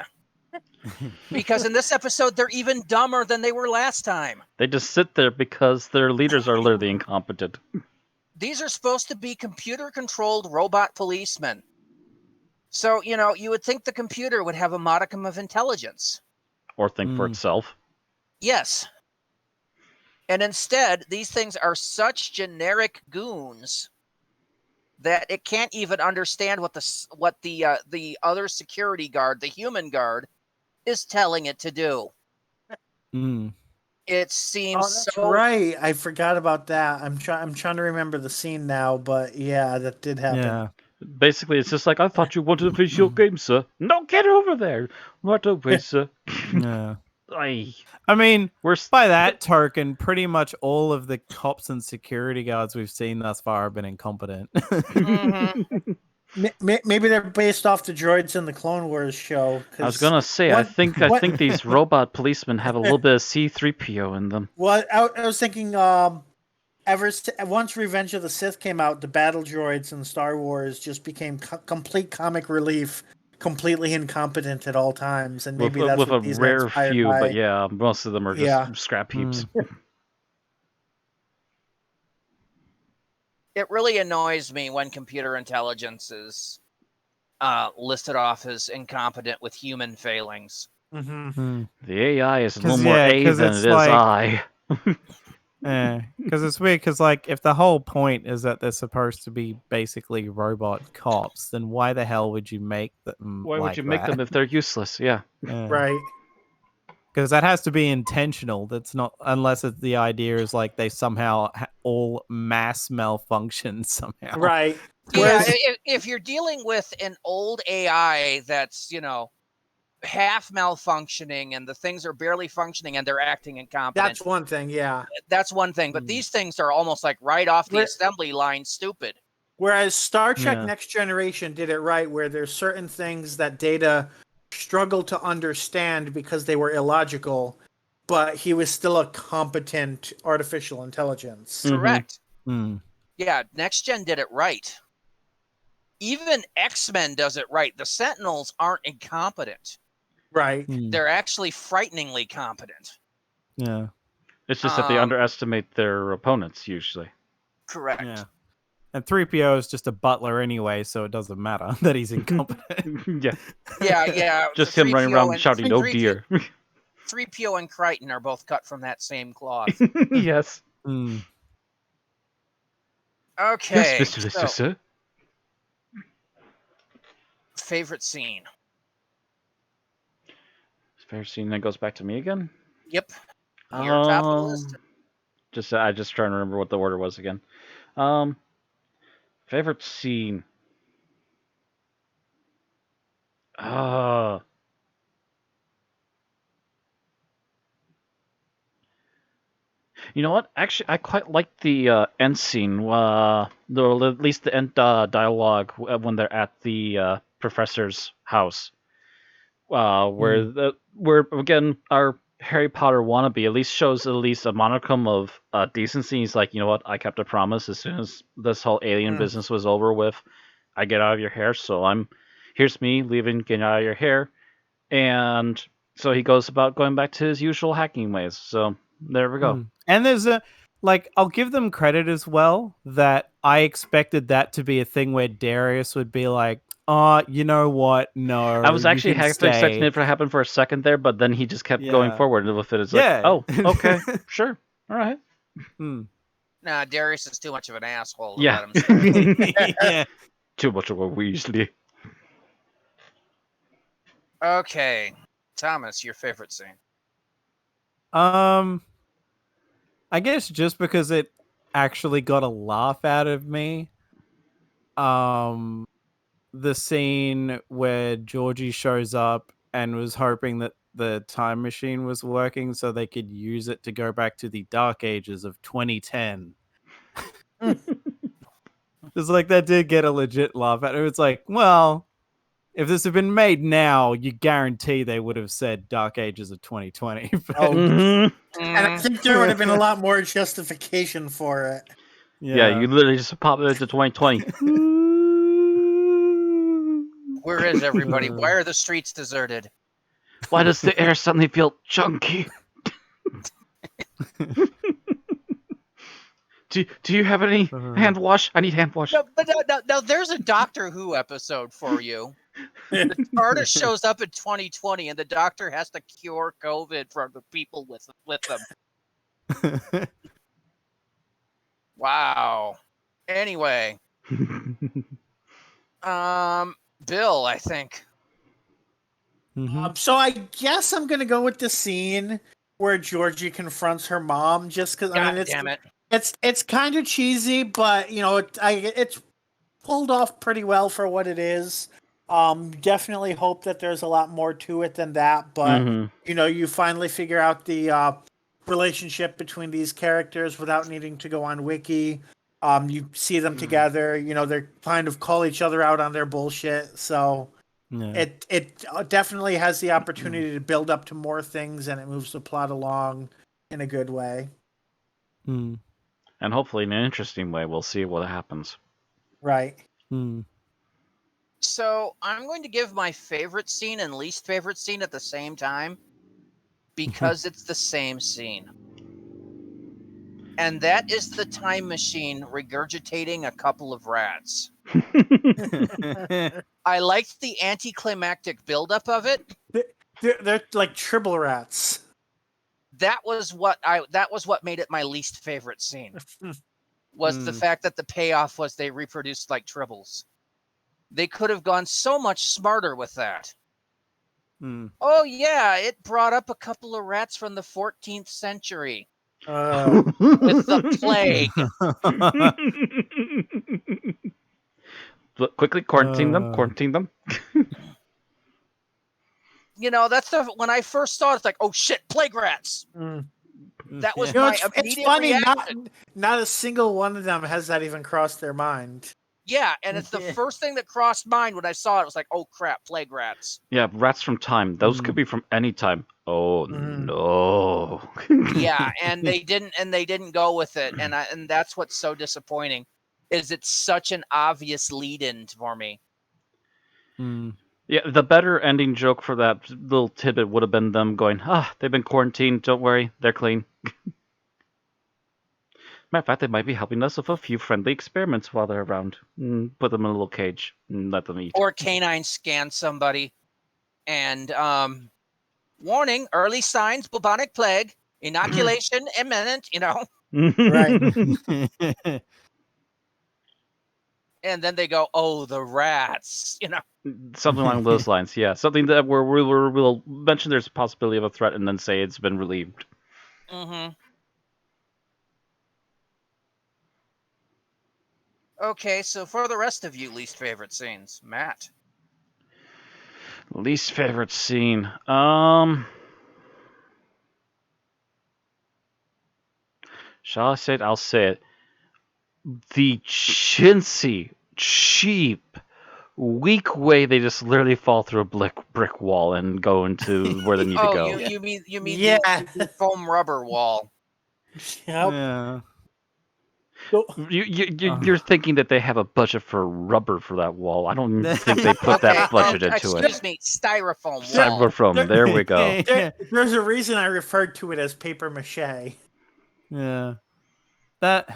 Because in this episode, they're even dumber than they were last time. They just sit there because their leaders are literally incompetent. These are supposed to be computer-controlled robot policemen. So, you would think the computer would have a modicum of intelligence. Or think for itself. Yes. And instead, these things are such generic goons that it can't even understand what the other security guard, the human guard, is telling it to do. It seems that's right. I forgot about that. I'm trying to remember the scene now, but yeah, that did happen. Yeah. Basically, it's just like, I thought you wanted to finish your game, sir. No, get over there. What a waste, sir. Yeah. I mean, we're by that token, pretty much all of the cops and security guards we've seen thus far have been incompetent. Maybe they're based off the droids in the Clone Wars show. I was gonna say, I think these robot policemen have a little bit of C-3PO in them. Well, I was thinking, once Revenge of the Sith came out, the battle droids in Star Wars just became complete comic relief, completely incompetent at all times, and maybe that's with what a these rare are inspired few, by. but yeah, most of them are just scrap heaps. It really annoys me when computer intelligence is listed off as incompetent with human failings. Mm-hmm. The AI is a little more A than it is I. Yeah, because it's weird. Because if the whole point is that they're supposed to be basically robot cops, then why the hell would you make them? Why would you make them if they're useless? Yeah. Right. Because that has to be intentional. That's not unless the idea is they somehow all mass malfunction somehow. Right. Yeah, if you're dealing with an old AI that's half malfunctioning and the things are barely functioning and they're acting incompetent. That's one thing, yeah. That's one thing, but these things are almost right off the assembly line stupid. Whereas Star Trek Next Generation did it right, where there's certain things that Data struggled to understand because they were illogical, but he was still a competent artificial intelligence. Correct. Mm. Yeah, Next Gen did it right. Even X-Men does it right. The Sentinels aren't incompetent. Right. They're actually frighteningly competent. Yeah. It's just that they underestimate their opponents, usually. Correct. Yeah. And 3PO is just a butler anyway, so it doesn't matter that he's incompetent. Yeah. Just him running around shouting, "Oh dear." 3PO and Crichton are both cut from that same cloth. Yes. Okay. Yes, Mr. Lister, sir. Favorite scene? Favorite scene that goes back to me again? Yep. You're top of the list. I just trying to remember what the order was again. Favorite scene. You know what? Actually, I quite like the end scene. At least the end dialogue when they're at the professor's house, where again our Harry Potter wannabe at least shows a modicum of decency. He's like, you know what? I kept a promise. As soon as this whole alien business was over with, I get out of your hair. So here's me leaving, getting out of your hair, and so he goes about going back to his usual hacking ways. So there we go. And there's I'll give them credit as well that I expected that to be a thing where Darius would be like, oh, you know what? No. I was actually expecting it to happen for a second there, but then he just kept going forward with it. It's like, oh, okay, sure, all right. Nah, Darius is too much of an asshole. Yeah. Yeah. Too much of a Weasley. Okay. Thomas, your favorite scene? I guess just because it actually got a laugh out of me. The scene where Georgie shows up and was hoping that the time machine was working so they could use it to go back to the dark ages of 2010. It's that did get a legit laugh out of it. It's like, well, if this had been made now, you guarantee they would have said dark ages of 2020. And I think there would have been a lot more justification for it. Yeah, you literally just pop it into 2020. Where is everybody? Why are the streets deserted? Why does the air suddenly feel chunky? Do you have any hand wash? I need hand wash. No, but now there's a Doctor Who episode for you. The TARDIS shows up in 2020, and the Doctor has to cure COVID from the people with them. Wow. Anyway, Bill, I think. So I guess I'm gonna go with the scene where Georgie confronts her mom, just because I mean damn it. it's kind of cheesy, but you know it's pulled off pretty well for what it is. Definitely hope that there's a lot more to it than that, but you know, you finally figure out the relationship between these characters without needing to go on Wiki. You see them together. You know, they kind of call each other out on their bullshit. So it definitely has the opportunity to build up to more things, and it moves the plot along in a good way. And hopefully in an interesting way. We'll see what happens. Right. So I'm going to give my favorite scene and least favorite scene at the same time because it's the same scene. And that is the time machine regurgitating a couple of rats. I liked the anticlimactic buildup of it. They're like tribble rats. That was what made it my least favorite scene. Was the fact that the payoff was they reproduced like tribbles. They could have gone so much smarter with that. Oh yeah, it brought up a couple of rats from the 14th century. With the plague. Quickly quarantine them. You know, that's when I first saw it, it's like, oh shit, plague rats. That was my immediate reaction. Not a single one of them has that even crossed their mind. Yeah, and it's the first thing that crossed mind when I saw it. It was like, oh crap, plague rats. Yeah, rats from time. Those could be from any time. Oh no. Yeah, and they didn't go with it, and that's what's so disappointing. Is it's such an obvious lead-in for me. Yeah, the better ending joke for that little tidbit would have been them going, they've been quarantined, don't worry, they're clean. Matter of fact, they might be helping us with a few friendly experiments while they're around. Put them in a little cage and let them eat. Or K-9 scan somebody, and warning, early signs, bubonic plague, inoculation imminent, you know. Right. And then they go, oh, the rats, you know. Something along those lines, yeah. Something that we'll mention there's a possibility of a threat and then say it's been relieved. Okay, so for the rest of you, least favorite scenes, Matt. Least favorite scene. Shall I say it? I'll say it. The chintzy, cheap, weak way they just literally fall through a brick wall and go into where they need to go. You mean the foam rubber wall? Yep. Yeah. You're thinking that they have a budget for rubber for that wall. I don't think they put that budget into it. Excuse me, styrofoam wall. Styrofoam, there we go. There's a reason I referred to it as paper mache. Yeah. That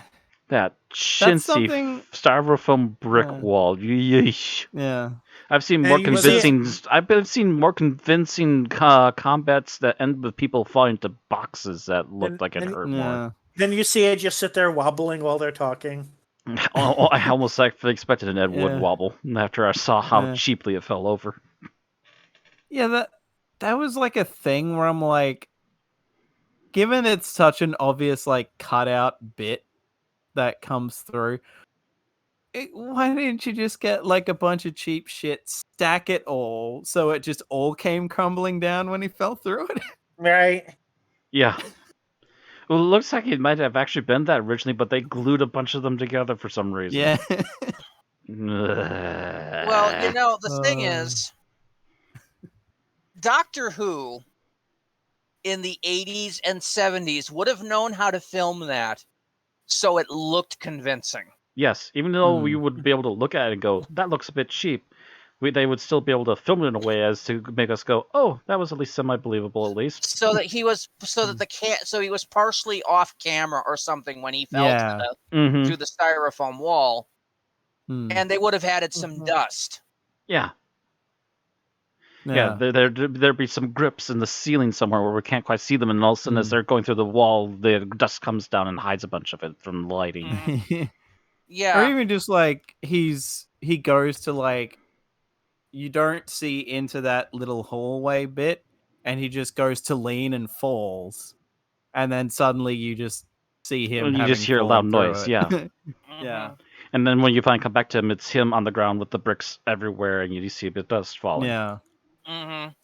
chintzy styrofoam brick wall. Yeesh. Yeah. I've seen more convincing. I've seen more convincing combats that end with people falling into boxes that look like it hurt more. Then you see it just sit there wobbling while they're talking. I almost expected an Ed Wood wobble after I saw how cheaply it fell over. Yeah, that was like a thing where I'm like, given it's such an obvious like cutout bit that comes through, why didn't you just get like a bunch of cheap shit, stack it all so it just all came crumbling down when he fell through it? Right. Yeah. Well, it looks like it might have actually been that originally, but they glued a bunch of them together for some reason. Yeah. Well, you know, the thing is, Doctor Who in the 80s and 70s would have known how to film that so it looked convincing. Yes, even though we would be able to look at it and go, that looks a bit cheap, they would still be able to film it in a way as to make us go, oh, that was at least semi-believable at least. So that he was, he was partially off camera or something when he fell through the styrofoam wall, and they would have added some dust. Yeah. Yeah, there'd be some grips in the ceiling somewhere where we can't quite see them, and all of a sudden, as they're going through the wall, the dust comes down and hides a bunch of it from the lighting. Yeah. Or even just like he goes to like, you don't see into that little hallway bit, and he just goes to lean and falls, and then suddenly you just see him. And you having just hear a fallen loud through noise, it. yeah. Yeah. And then when you finally come back to him, it's him on the ground with the bricks everywhere, and you see a bit of dust falling. Yeah.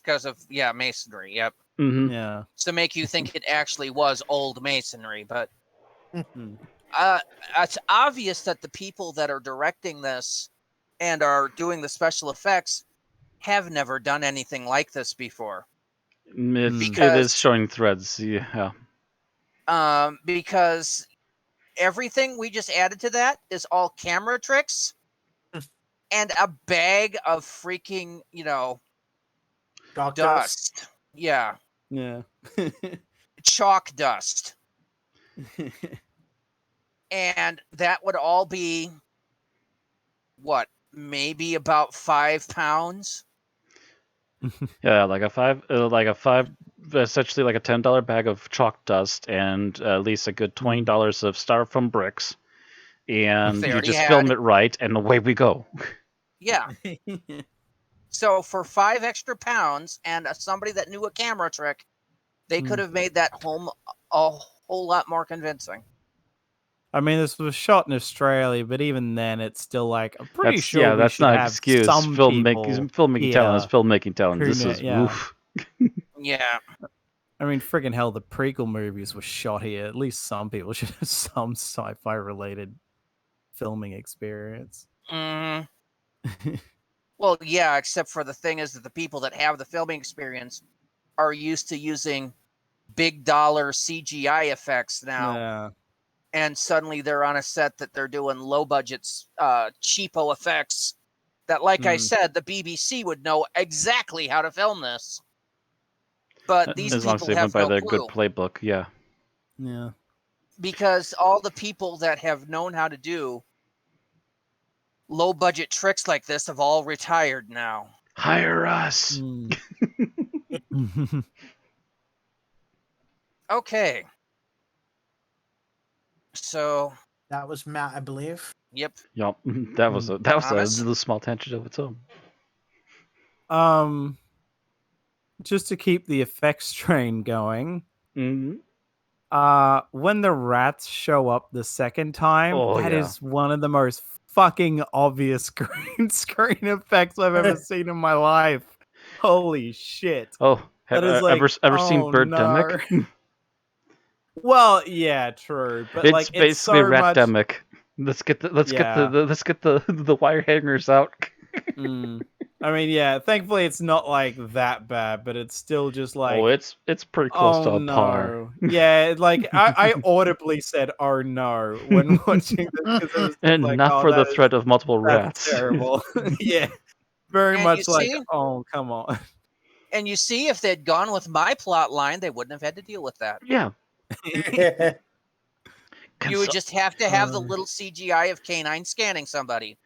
Because of masonry. Yep. Yeah. To make you think it actually was old masonry, but it's obvious that the people that are directing this and are doing the special effects have never done anything like this before. It is showing threads, yeah. Because everything we just added to that is all camera tricks and a bag of freaking, dust. Yeah. Yeah. Chalk dust. And that would all be what, maybe about 5 pounds? Yeah, like a five, essentially like a $10 bag of chalk dust, and at least a good $20 of styrofoam bricks, and you just film it right, and away we go. Yeah. So for 5 extra pounds and somebody that knew a camera trick, they could have made that home a whole lot more convincing. I mean, this was shot in Australia, but even then, it's still like, I'm pretty sure yeah, we that's should not an have excuse. some Filmmaking talent is filmmaking talent. This is oof. Yeah. I mean, friggin' hell, the prequel movies were shot here. At least some people should have some sci-fi related filming experience. Well, yeah, except for the thing is that the people that have the filming experience are used to using big dollar CGI effects now. Yeah. And suddenly they're on a set that they're doing low budgets, cheapo effects that, like I said, the BBC would know exactly how to film this. But these as long as people they have went by no their clue. good playbook, yeah. Yeah. Because all the people that have known how to do low budget tricks like this have all retired now. Hire us. Okay. So that was Matt, I believe. Yep. That was a little small tangent of its own. Just to keep the effects train going. When the rats show up the second time, that is one of the most fucking obvious green screen effects I've ever seen in my life. Holy shit! Oh, have ever seen Birdemic? No. Well, yeah, true, but it's basically so Ratdemic. Let's get the wire hangers out. I mean, yeah. Thankfully, it's not like that bad, but it's still just like. Oh, it's pretty close to a par. Yeah, like I audibly said, "Oh no," when watching this, and like, not for the threat of multiple rats. Terrible. Yeah, very much like, oh come on. And you see, if they'd gone with my plot line, they wouldn't have had to deal with that. Yeah. You would just have to have the little CGI of K-9 scanning somebody.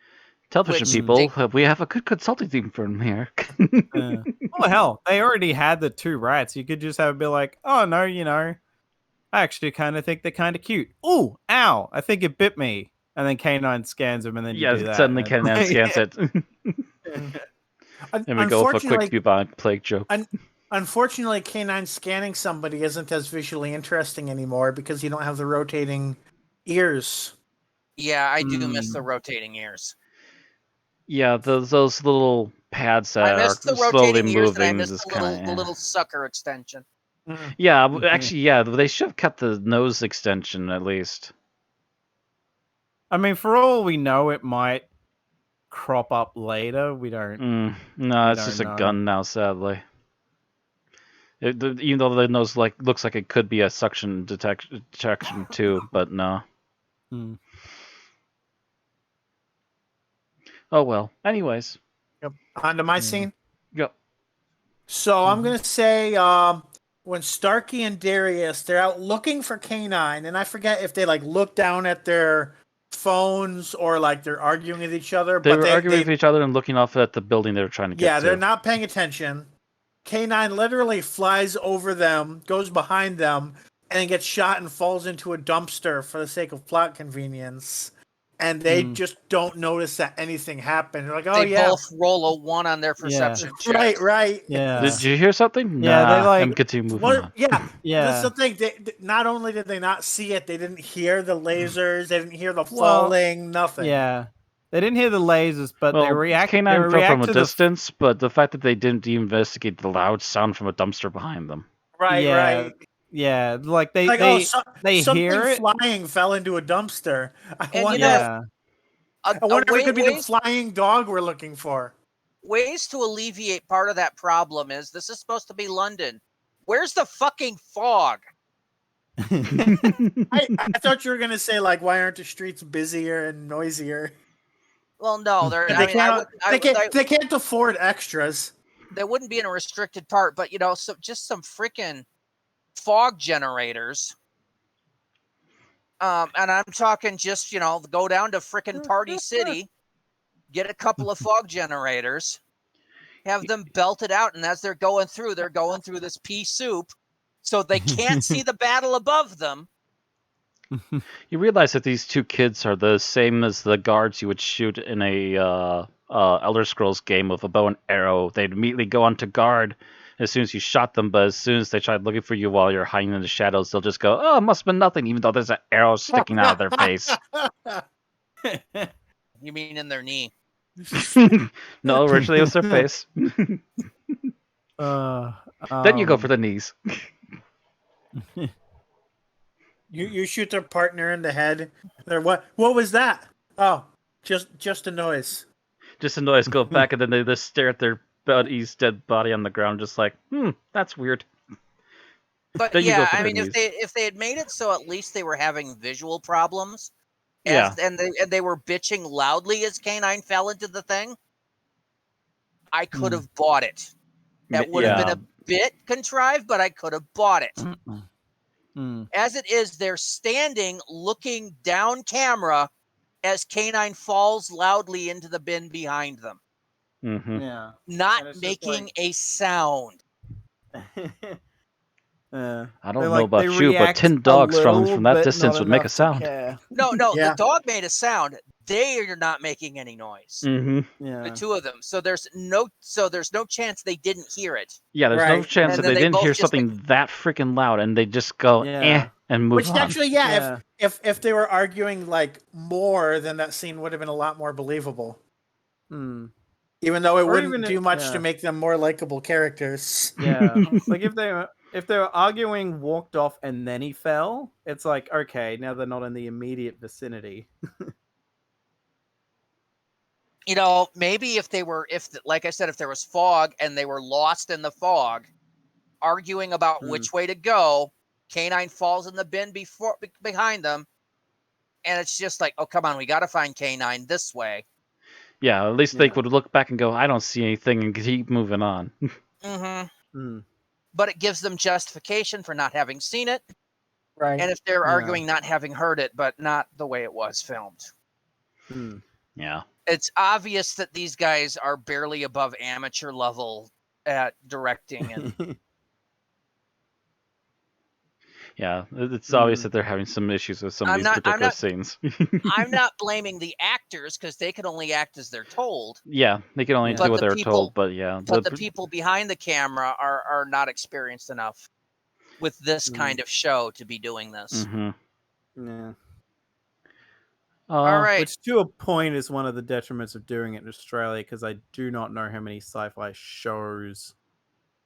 Television people, we have a good consulting team firm here. Oh hell, they already had the 2 rats. You could just have it be like, oh no, I actually kind of think they're kind of cute. Ooh, ow! I think it bit me. And then K-9 scans them, and then you do that. Suddenly K-9 scans it. And we go for a quick bubonic plague joke. Unfortunately, K-9 scanning somebody isn't as visually interesting anymore because you don't have the rotating ears. Yeah, I do miss the rotating ears. Yeah, those little pads that are slowly moving. I miss the little sucker extension. Yeah, actually, yeah, they should have kept the nose extension at least. I mean, for all we know, it might crop up later. We don't. No, it's just a gun now, sadly. Even though the nose looks like it could be a suction detection too, but no. Oh well. Anyways. Yep. On to my scene. Yep. So I'm gonna say when Starkey and Darius they're out looking for K-9, and I forget if they look down at their phones or like they're arguing with each other. They but were arguing with each other and looking off at the building they were trying to get to. they're not paying attention. K-9 literally flies over them, goes behind them, and then gets shot and falls into a dumpster for the sake of plot convenience. And they just don't notice that anything happened. They're like, oh, they both roll a 1 on their perception check. Right. Yeah. Did you hear something? Yeah, they like... and continue moving on. Yeah. Yeah. That's the thing. Not only did they not see it, they didn't hear the lasers, they didn't hear the falling, nothing. Yeah. They didn't hear the lasers, but they react. K-9 fell from a distance, but the fact that they didn't investigate the loud sound from a dumpster behind them. Right. Yeah, like they something hear it. Flying fell into a dumpster. I wonder if it could be the flying dog we're looking for. Ways to alleviate part of that problem is this is supposed to be London. Where's the fucking fog? I thought you were gonna say like, why aren't the streets busier and noisier? Well, no, they can't afford extras. They wouldn't be in a restricted part, but so just some freaking fog generators. And I'm talking just go down to freaking Party City, get a couple of fog generators, have them belted out, and as they're going through this pea soup, so they can't see the battle above them. You realize that these two kids are the same as the guards you would shoot in a Elder Scrolls game with a bow and arrow. They'd immediately go on to guard as soon as you shot them, but as soon as they tried looking for you while you're hiding in the shadows, they'll just go, oh, it must have been nothing, even though there's an arrow sticking out of their face. You mean in their knee? No, originally it was their face. Then you go for the knees. You shoot their partner in the head. What was that? Oh, just a noise. Just a noise. Go back, and then they just stare at their buddy's dead body on the ground, just like, that's weird. But yeah, I mean, if they had made it so at least they were having visual problems, and they were bitching loudly as K-9 fell into the thing, I could have bought it. That would have been a bit contrived, but I could have bought it. As it is, they're standing looking down camera as K-9 falls loudly into the bin behind them. Yeah. Not making a sound. I don't know about you, but 10 dogs from that distance would make a sound. No, the dog made a sound. They are not making any noise. The two of them. So there's no chance they didn't hear it. Yeah, there's no chance that they didn't hear something that freaking loud, and they just go and move Which on. actually, if they were arguing like more, then that scene would have been a lot more believable. Even though it wouldn't do much to make them more likable characters. Yeah, like if they were arguing, walked off, and then he fell, it's like, okay, now they're not in the immediate vicinity. Maybe if like I said, if there was fog and they were lost in the fog, arguing about which way to go, K-9 falls in the bin behind them, and it's just like, oh, come on, we got to find K-9 this way. Yeah, at least they would look back and go, I don't see anything, and keep moving on. But it gives them justification for not having seen it. Right. And if they're arguing not having heard it, but not the way it was filmed. Yeah. It's obvious that these guys are barely above amateur level at directing. And yeah, it's obvious that they're having some issues with some of these particular scenes. I'm not blaming the actors because they can only act as they're told. Yeah, they can only do what they're told, but yeah. But the people behind the camera are not experienced enough with this kind of show to be doing this. Yeah. All right. Which to a point is one of the detriments of doing it in Australia, because I do not know how many sci-fi shows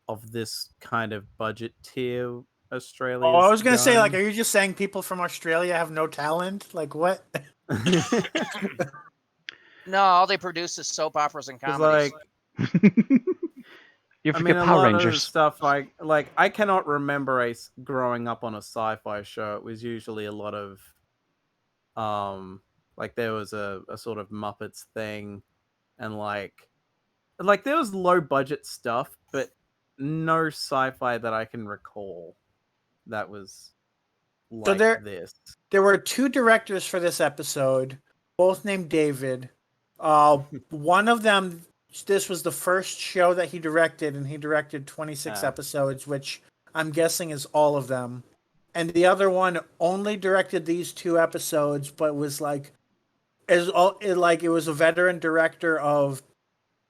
of this kind of budget tier Australia. I was gonna say, like, are you just saying people from Australia have no talent? Like, what? No, all they produce is soap operas and comedies. You forget Power Rangers stuff. Like I cannot remember growing up on a sci-fi show. It was usually a lot of, like there was a sort of Muppets thing, and like there was low budget stuff, but no sci-fi that I can recall that was like there- this. There were 2 directors for this episode, both named David. One of them, this was the first show that he directed, and he directed 26 episodes, which I'm guessing is all of them. And the other one only directed these 2 episodes, but was like, it was a veteran director of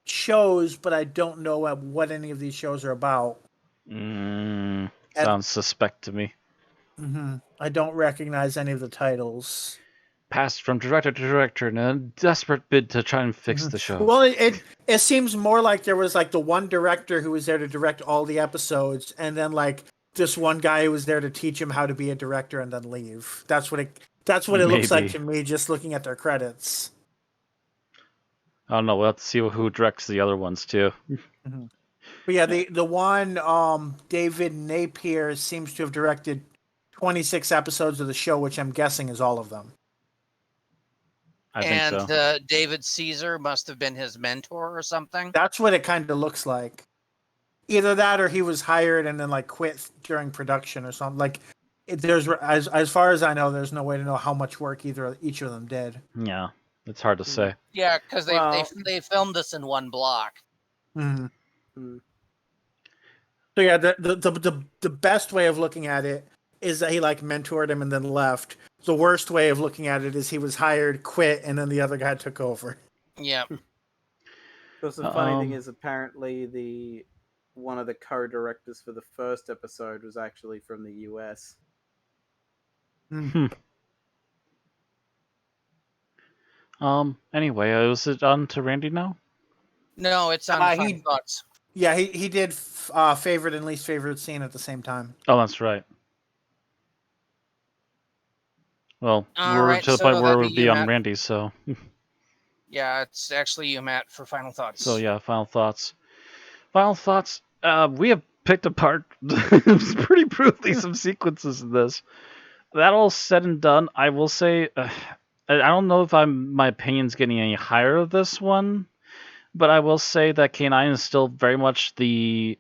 shows, but I don't know what any of these shows are about. Sounds suspect to me. I don't recognize any of the titles. Passed from director to director in a desperate bid to try and fix the show. Well, it seems more like there was like the one director who was there to direct all the episodes, and then like this one guy who was there to teach him how to be a director and then leave. That's what it looks like to me, just looking at their credits. I don't know. We'll have to see who directs the other ones too. But yeah, the one David Napier seems to have directed 26 episodes of the show, which I'm guessing is all of them. I think so. And David Caesar must have been his mentor or something. That's what it kind of looks like. Either that, or he was hired and then like quit during production or something. Like, there's as far as I know, there's no way to know how much work each of them did. Yeah, it's hard to say. Yeah, because they filmed this in one block. So yeah, the best way of looking at it is that he like mentored him and then left. The worst way of looking at it is he was hired, quit, and then the other guy took over. Yeah. Because the funny thing is, apparently one of the co-directors for the first episode was actually from the US. Anyway, is it on to Randy now? No, it's on Final Thoughts. Yeah, he did favorite and least favorite scene at the same time. Oh, that's right. Well, All we're right, to the so point where that'd we'll be be you, on Matt. Randy, so. Yeah, it's actually you, Matt, for Final Thoughts. So yeah, final thoughts. Final thoughts. We have picked apart pretty brutally some sequences in this. That all said and done, I will say, I don't know if my opinion's getting any higher of this one, but I will say that K-9 is still very much the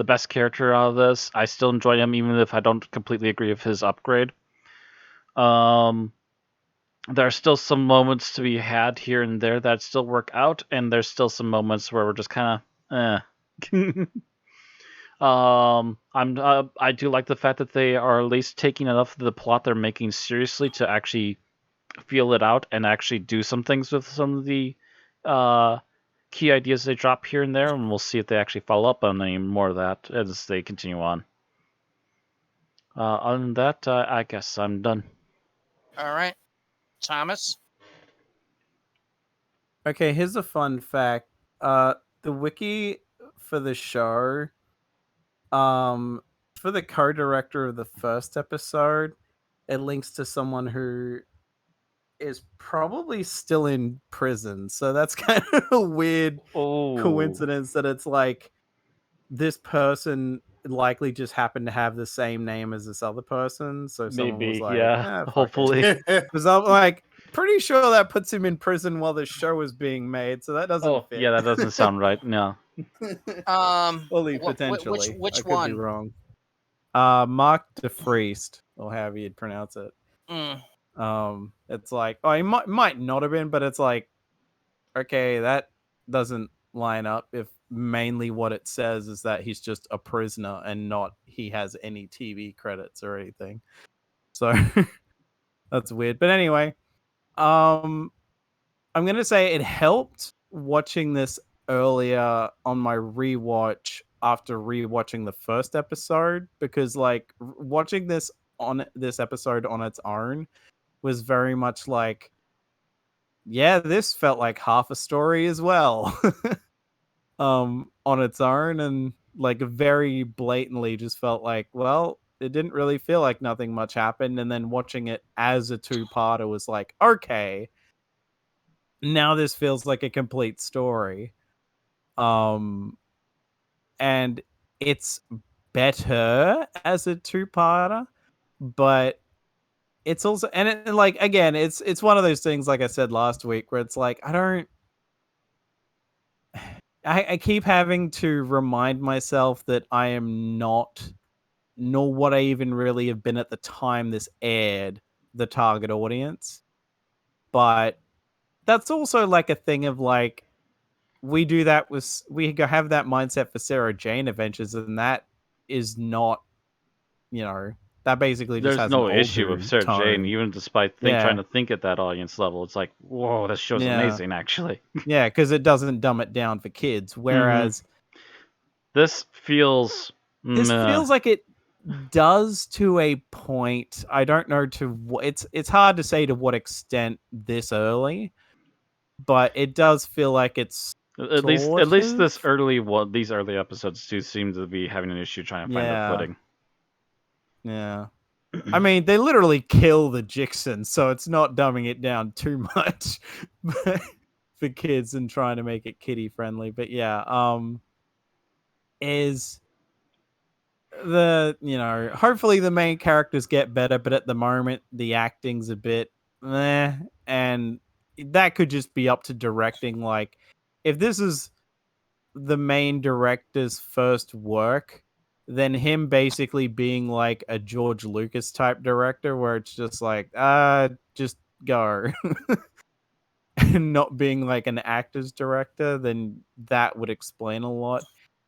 best character out of this. I still enjoy him, even if I don't completely agree with his upgrade. There are still some moments to be had here and there that still work out, and there's still some moments where we're just kind of, I do like the fact that they are at least taking enough of the plot they're making seriously to actually feel it out and actually do some things with some of the key ideas they drop here and there, and we'll see if they actually follow up on any more of that as they continue on. Other than that, I guess I'm done. All right. Thomas? Okay, here's a fun fact. The wiki for the show, for the co-director of the first episode, it links to someone who is probably still in prison. So that's kind of a weird coincidence that it's like this person likely just happened to have the same name as this other person. So someone was like, hopefully. Because I'm like, pretty sure that puts him in prison while the show is being made. So that doesn't fit. Yeah, that doesn't sound right. No. Only potentially. Which I could one? be wrong. Mark DeFriest, or however you'd pronounce it. It's like, he might not have been, but it's like, okay, that doesn't line up if mainly what it says is that he's just a prisoner and not he has any TV credits or anything. So that's weird. But anyway, I'm gonna say it helped watching this earlier on my rewatch after rewatching the first episode, because like watching this episode on its own was very much like, yeah, this felt like half a story as well. On its own, and like very blatantly just felt like, well, it didn't really feel like nothing much happened. And then watching it as a two-parter was like, okay, now this feels like a complete story. And it's better as a two-parter, but it's also, and it, like, again, it's one of those things, like I said last week, where it's like, I keep having to remind myself that I am not nor would I even really have been at the time this aired, the target audience. But that's also like a thing of like, we have that mindset for Sarah Jane Adventures, and that is not, that basically just There's has an no old issue with Sarah Jane, tone. even despite trying to think at that audience level. It's like, whoa, this show's amazing, actually. Yeah, because it doesn't dumb it down for kids. Whereas this feels like it does to a point. I don't know it's hard to say to what extent this early, but it does feel like it's at least these early episodes do seem to be having an issue trying to find their footing. Yeah. I mean, they literally kill the Jixen, so it's not dumbing it down too much for kids and trying to make it kiddie friendly. But yeah, is hopefully the main characters get better, but at the moment the acting's a bit and that could just be up to directing. Like, if this is the main director's first work, then him basically being like a George Lucas type director where it's just like, just go and not being like an actor's director, then that would explain a lot.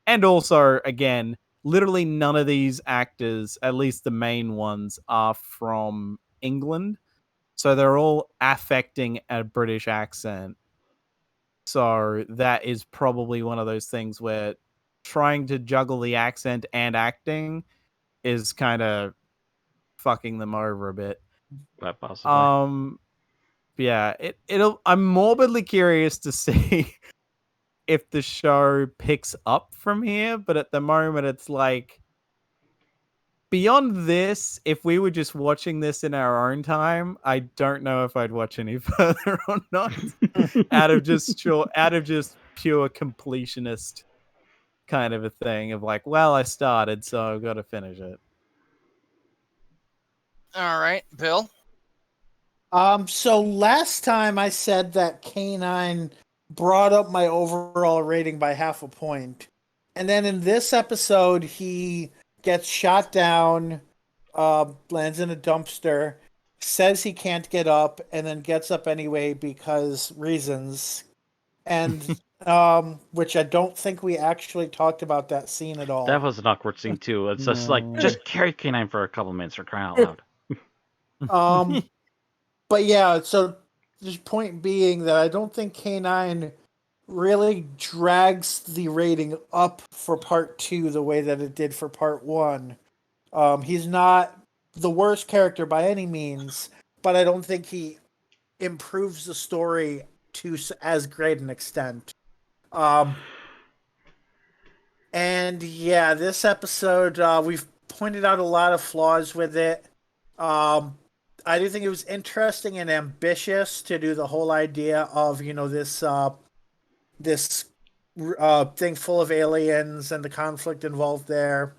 And also, again, literally none of these actors, at least the main ones, are from England. So they're all affecting a British accent. So that is probably one of those things where trying to juggle the accent and acting is kind of fucking them over a bit. Quite possibly. Yeah, I'm morbidly curious to see if the show picks up from here, but at the moment it's like, beyond this, if we were just watching this in our own time, I don't know if I'd watch any further or not. out of just pure completionist kind of a thing of like, well, I started, so I've got to finish it. All right, Bill. So last time I said that K-9 brought up my overall rating by 0.5 point. And then in this episode, he gets shot down, lands in a dumpster, says he can't get up, and then gets up anyway because reasons. And which I don't think we actually talked about that scene at all. That was an awkward scene too. It's just like, just carry K-9 for a couple minutes, for crying out loud. But yeah, so the point being that I don't think K-9 really drags the rating up for part 2 the way that it did for part 1. He's not the worst character by any means, but I don't think he improves the story to as great an extent. And yeah, this episode, we've pointed out a lot of flaws with it. I do think it was interesting and ambitious to do the whole idea of, this thing full of aliens and the conflict involved there.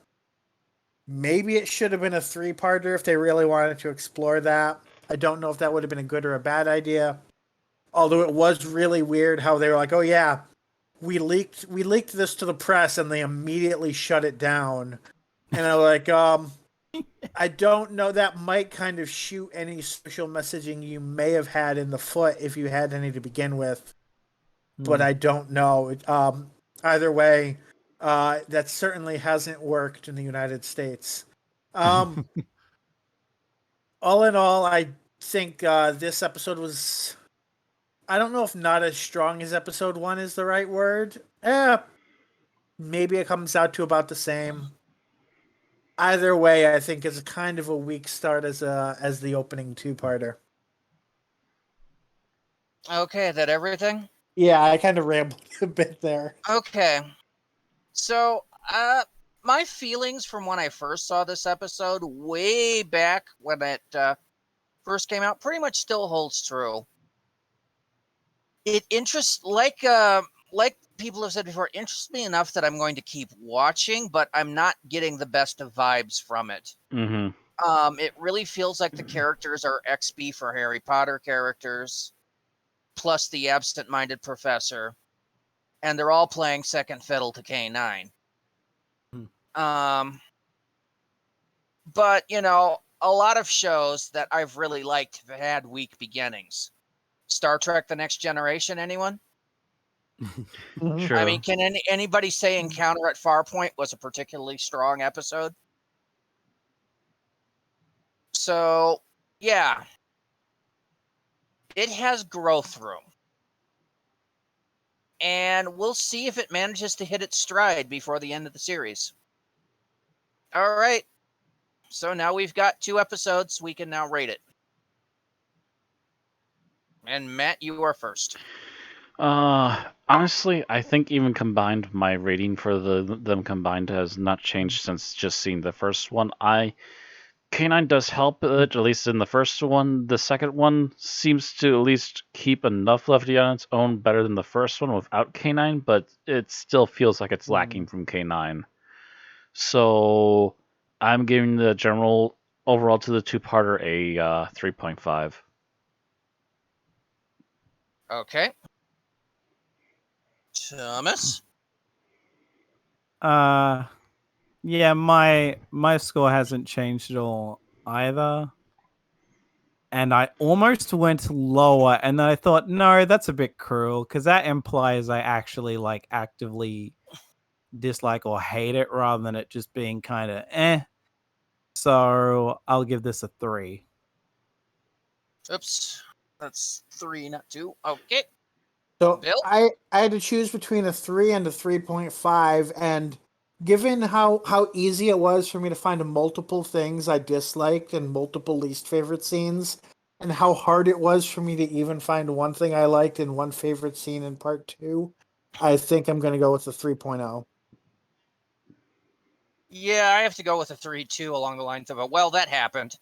Maybe it should have been a 3-parter if they really wanted to explore that. I don't know if that would have been a good or a bad idea. Although it was really weird how they were like, oh yeah, we leaked this to the press and they immediately shut it down. And I'm like, I don't know. That might kind of shoot any social messaging you may have had in the foot if you had any to begin with. But I don't know. Either way, that certainly hasn't worked in the United States. All in all, I think this episode was... I don't know if not as strong as episode 1 is the right word. Maybe it comes out to about the same. Either way, I think it's kind of a weak start as the opening 2-parter. Okay, is that everything? Yeah, I kind of rambled a bit there. Okay. So, my feelings from when I first saw this episode, way back when it first came out, pretty much still holds true. It interests, like people have said before, interests me enough that I'm going to keep watching, but I'm not getting the best of vibes from it. Mm-hmm. It really feels like the characters are XP for Harry Potter characters, plus the absent-minded professor, and they're all playing second fiddle to K-9. But, you know, a lot of shows that I've really liked have had weak beginnings. Star Trek: The Next Generation, anyone? True. I mean, can anybody say Encounter at Farpoint was a particularly strong episode? So, yeah. It has growth room. And we'll see if it manages to hit its stride before the end of the series. All right. So now we've got 2 episodes. We can now rate it. And Matt, you are first. Honestly, I think even combined, my rating for them combined has not changed since just seeing the first one. K-9 does help it, at least in the first one. The second one seems to at least keep enough levity on its own better than the first one without K-9, but it still feels like it's lacking from K-9. So I'm giving the general overall to the two-parter a 3.5. Okay. Thomas? Yeah, my score hasn't changed at all either. And I almost went lower, and then I thought, no, that's a bit cruel, because that implies I actually like actively dislike or hate it rather than it just being kind of eh. So I'll give this a 3. Oops. That's 3, not 2. Okay. So Bill? I had to choose between a 3 and a 3.5, and given how easy it was for me to find multiple things I disliked and multiple least favorite scenes, and how hard it was for me to even find one thing I liked and one favorite scene in part 2, I think I'm going to go with a 3.0. Yeah, I have to go with a 3 too, along the lines of well, that happened.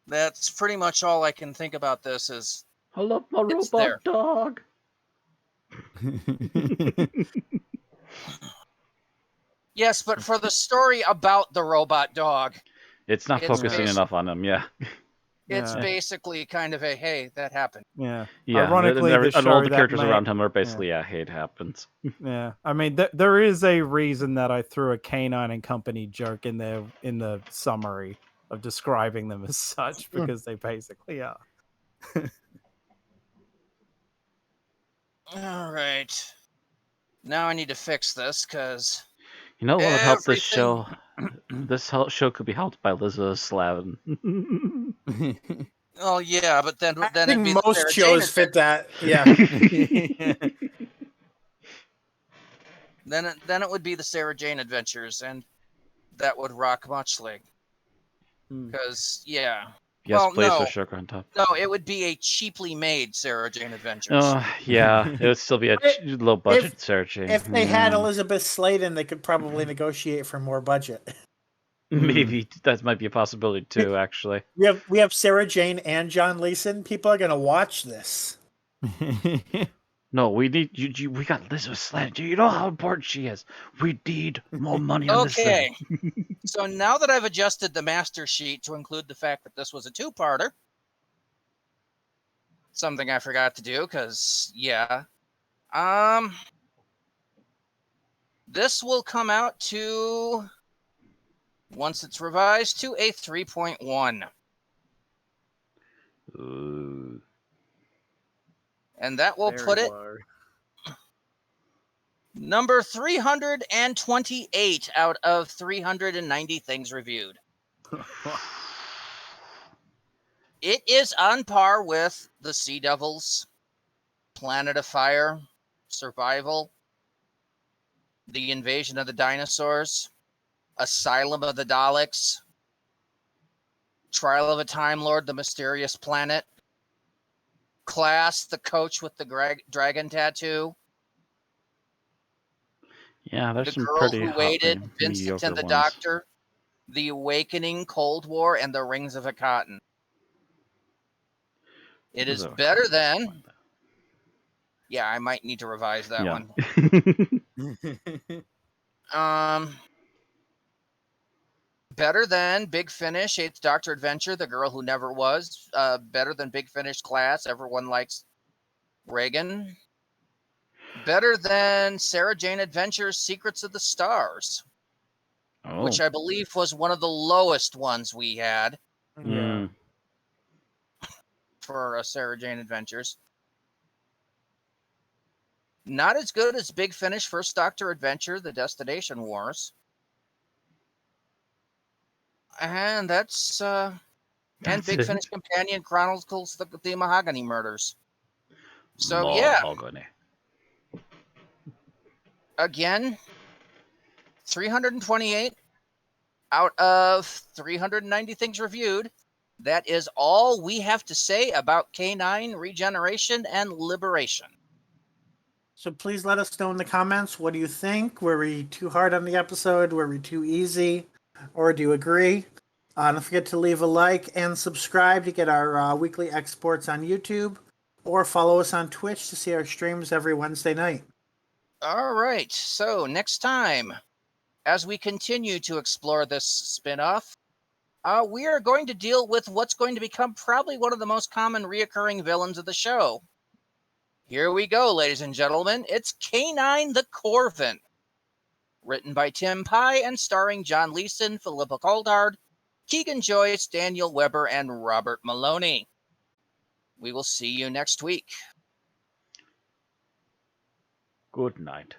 That's pretty much all I can think about this is I love my it's robot there. dog. Yes, but for the story about the robot dog, It's not It's focusing basi- enough on him, yeah. it's Yeah. basically kind of a hey, that happened. Yeah. Yeah, Ironically, the and all show the that characters made- around him are basically, yeah, hey, it happens. Yeah, I mean, there is a reason that I threw a K-9 and Company joke in there in the summary of describing them as such, because they basically are. All right. Now I need to fix this because You know what would help this everything- show? Show could be helped by Elizabeth Slavin. oh yeah, but then I it'd think be the most Sarah shows Jane fit that. Yeah. then it would be the Sarah Jane Adventures, and that would rock muchly. Because yeah, Yes, well, please, no, with sugar on top. no, it would be a cheaply made Sarah Jane Adventures. Yeah, it would still be a low budget Sarah Jane. If they had Elizabeth Sladen, they could probably negotiate for more budget. Maybe that might be a possibility too, actually. We have Sarah Jane and John Leeson. People are gonna watch this. No, we need you. We got Elizabeth Slavin. You know how important she is. We need more money on this thing. Okay, so now that I've adjusted the master sheet to include the fact that this was a 2-parter, something I forgot to do because yeah, this will come out to, once it's revised, to a 3.1. And that will put it number 328 out of 390 things reviewed. It is on par with The Sea Devils, Planet of Fire, Survival, The Invasion of the Dinosaurs, Asylum of the Daleks, Trial of a Time Lord, The Mysterious Planet, Class, The Coach with the Dragon Tattoo, Yeah, there's The some Girl pretty Who hot, Waited, like, Vincent mediocre and the ones. Doctor, The Awakening, Cold War, and The Rings of Akaton. It is better than... Yeah, I might need to revise that one. Better than Big Finish, 8th Doctor Adventure, The Girl Who Never Was. Better than Big Finish, Class, Everyone Likes Reagan. Better than Sarah Jane Adventures Secrets of the Stars, which I believe was one of the lowest ones we had Yeah. for Sarah Jane Adventures. Not as good as Big Finish First Doctor Adventure, The Destination Wars. And that's and Big it. Finish Companion Chronicles the Mahogany Murders. So Mahogany. Again, 328 out of 390 things reviewed. That is all we have to say about K-9 Regeneration and Liberation. So please let us know in the comments, what do you think? Were we too hard on the episode? Were we too easy? Or do you agree? Don't forget to leave a like and subscribe to get our weekly exports on YouTube, or follow us on Twitch to see our streams every Wednesday night. All right, so next time, as we continue to explore this spin-off, we are going to deal with what's going to become probably one of the most common reoccurring villains of the show. Here we go, ladies and gentlemen. It's K-9 the Corvin. Written by Tim Pye and starring John Leeson, Philippa Coulthard, Keegan Joyce, Daniel Weber, and Robert Maloney. We will see you next week. Good night.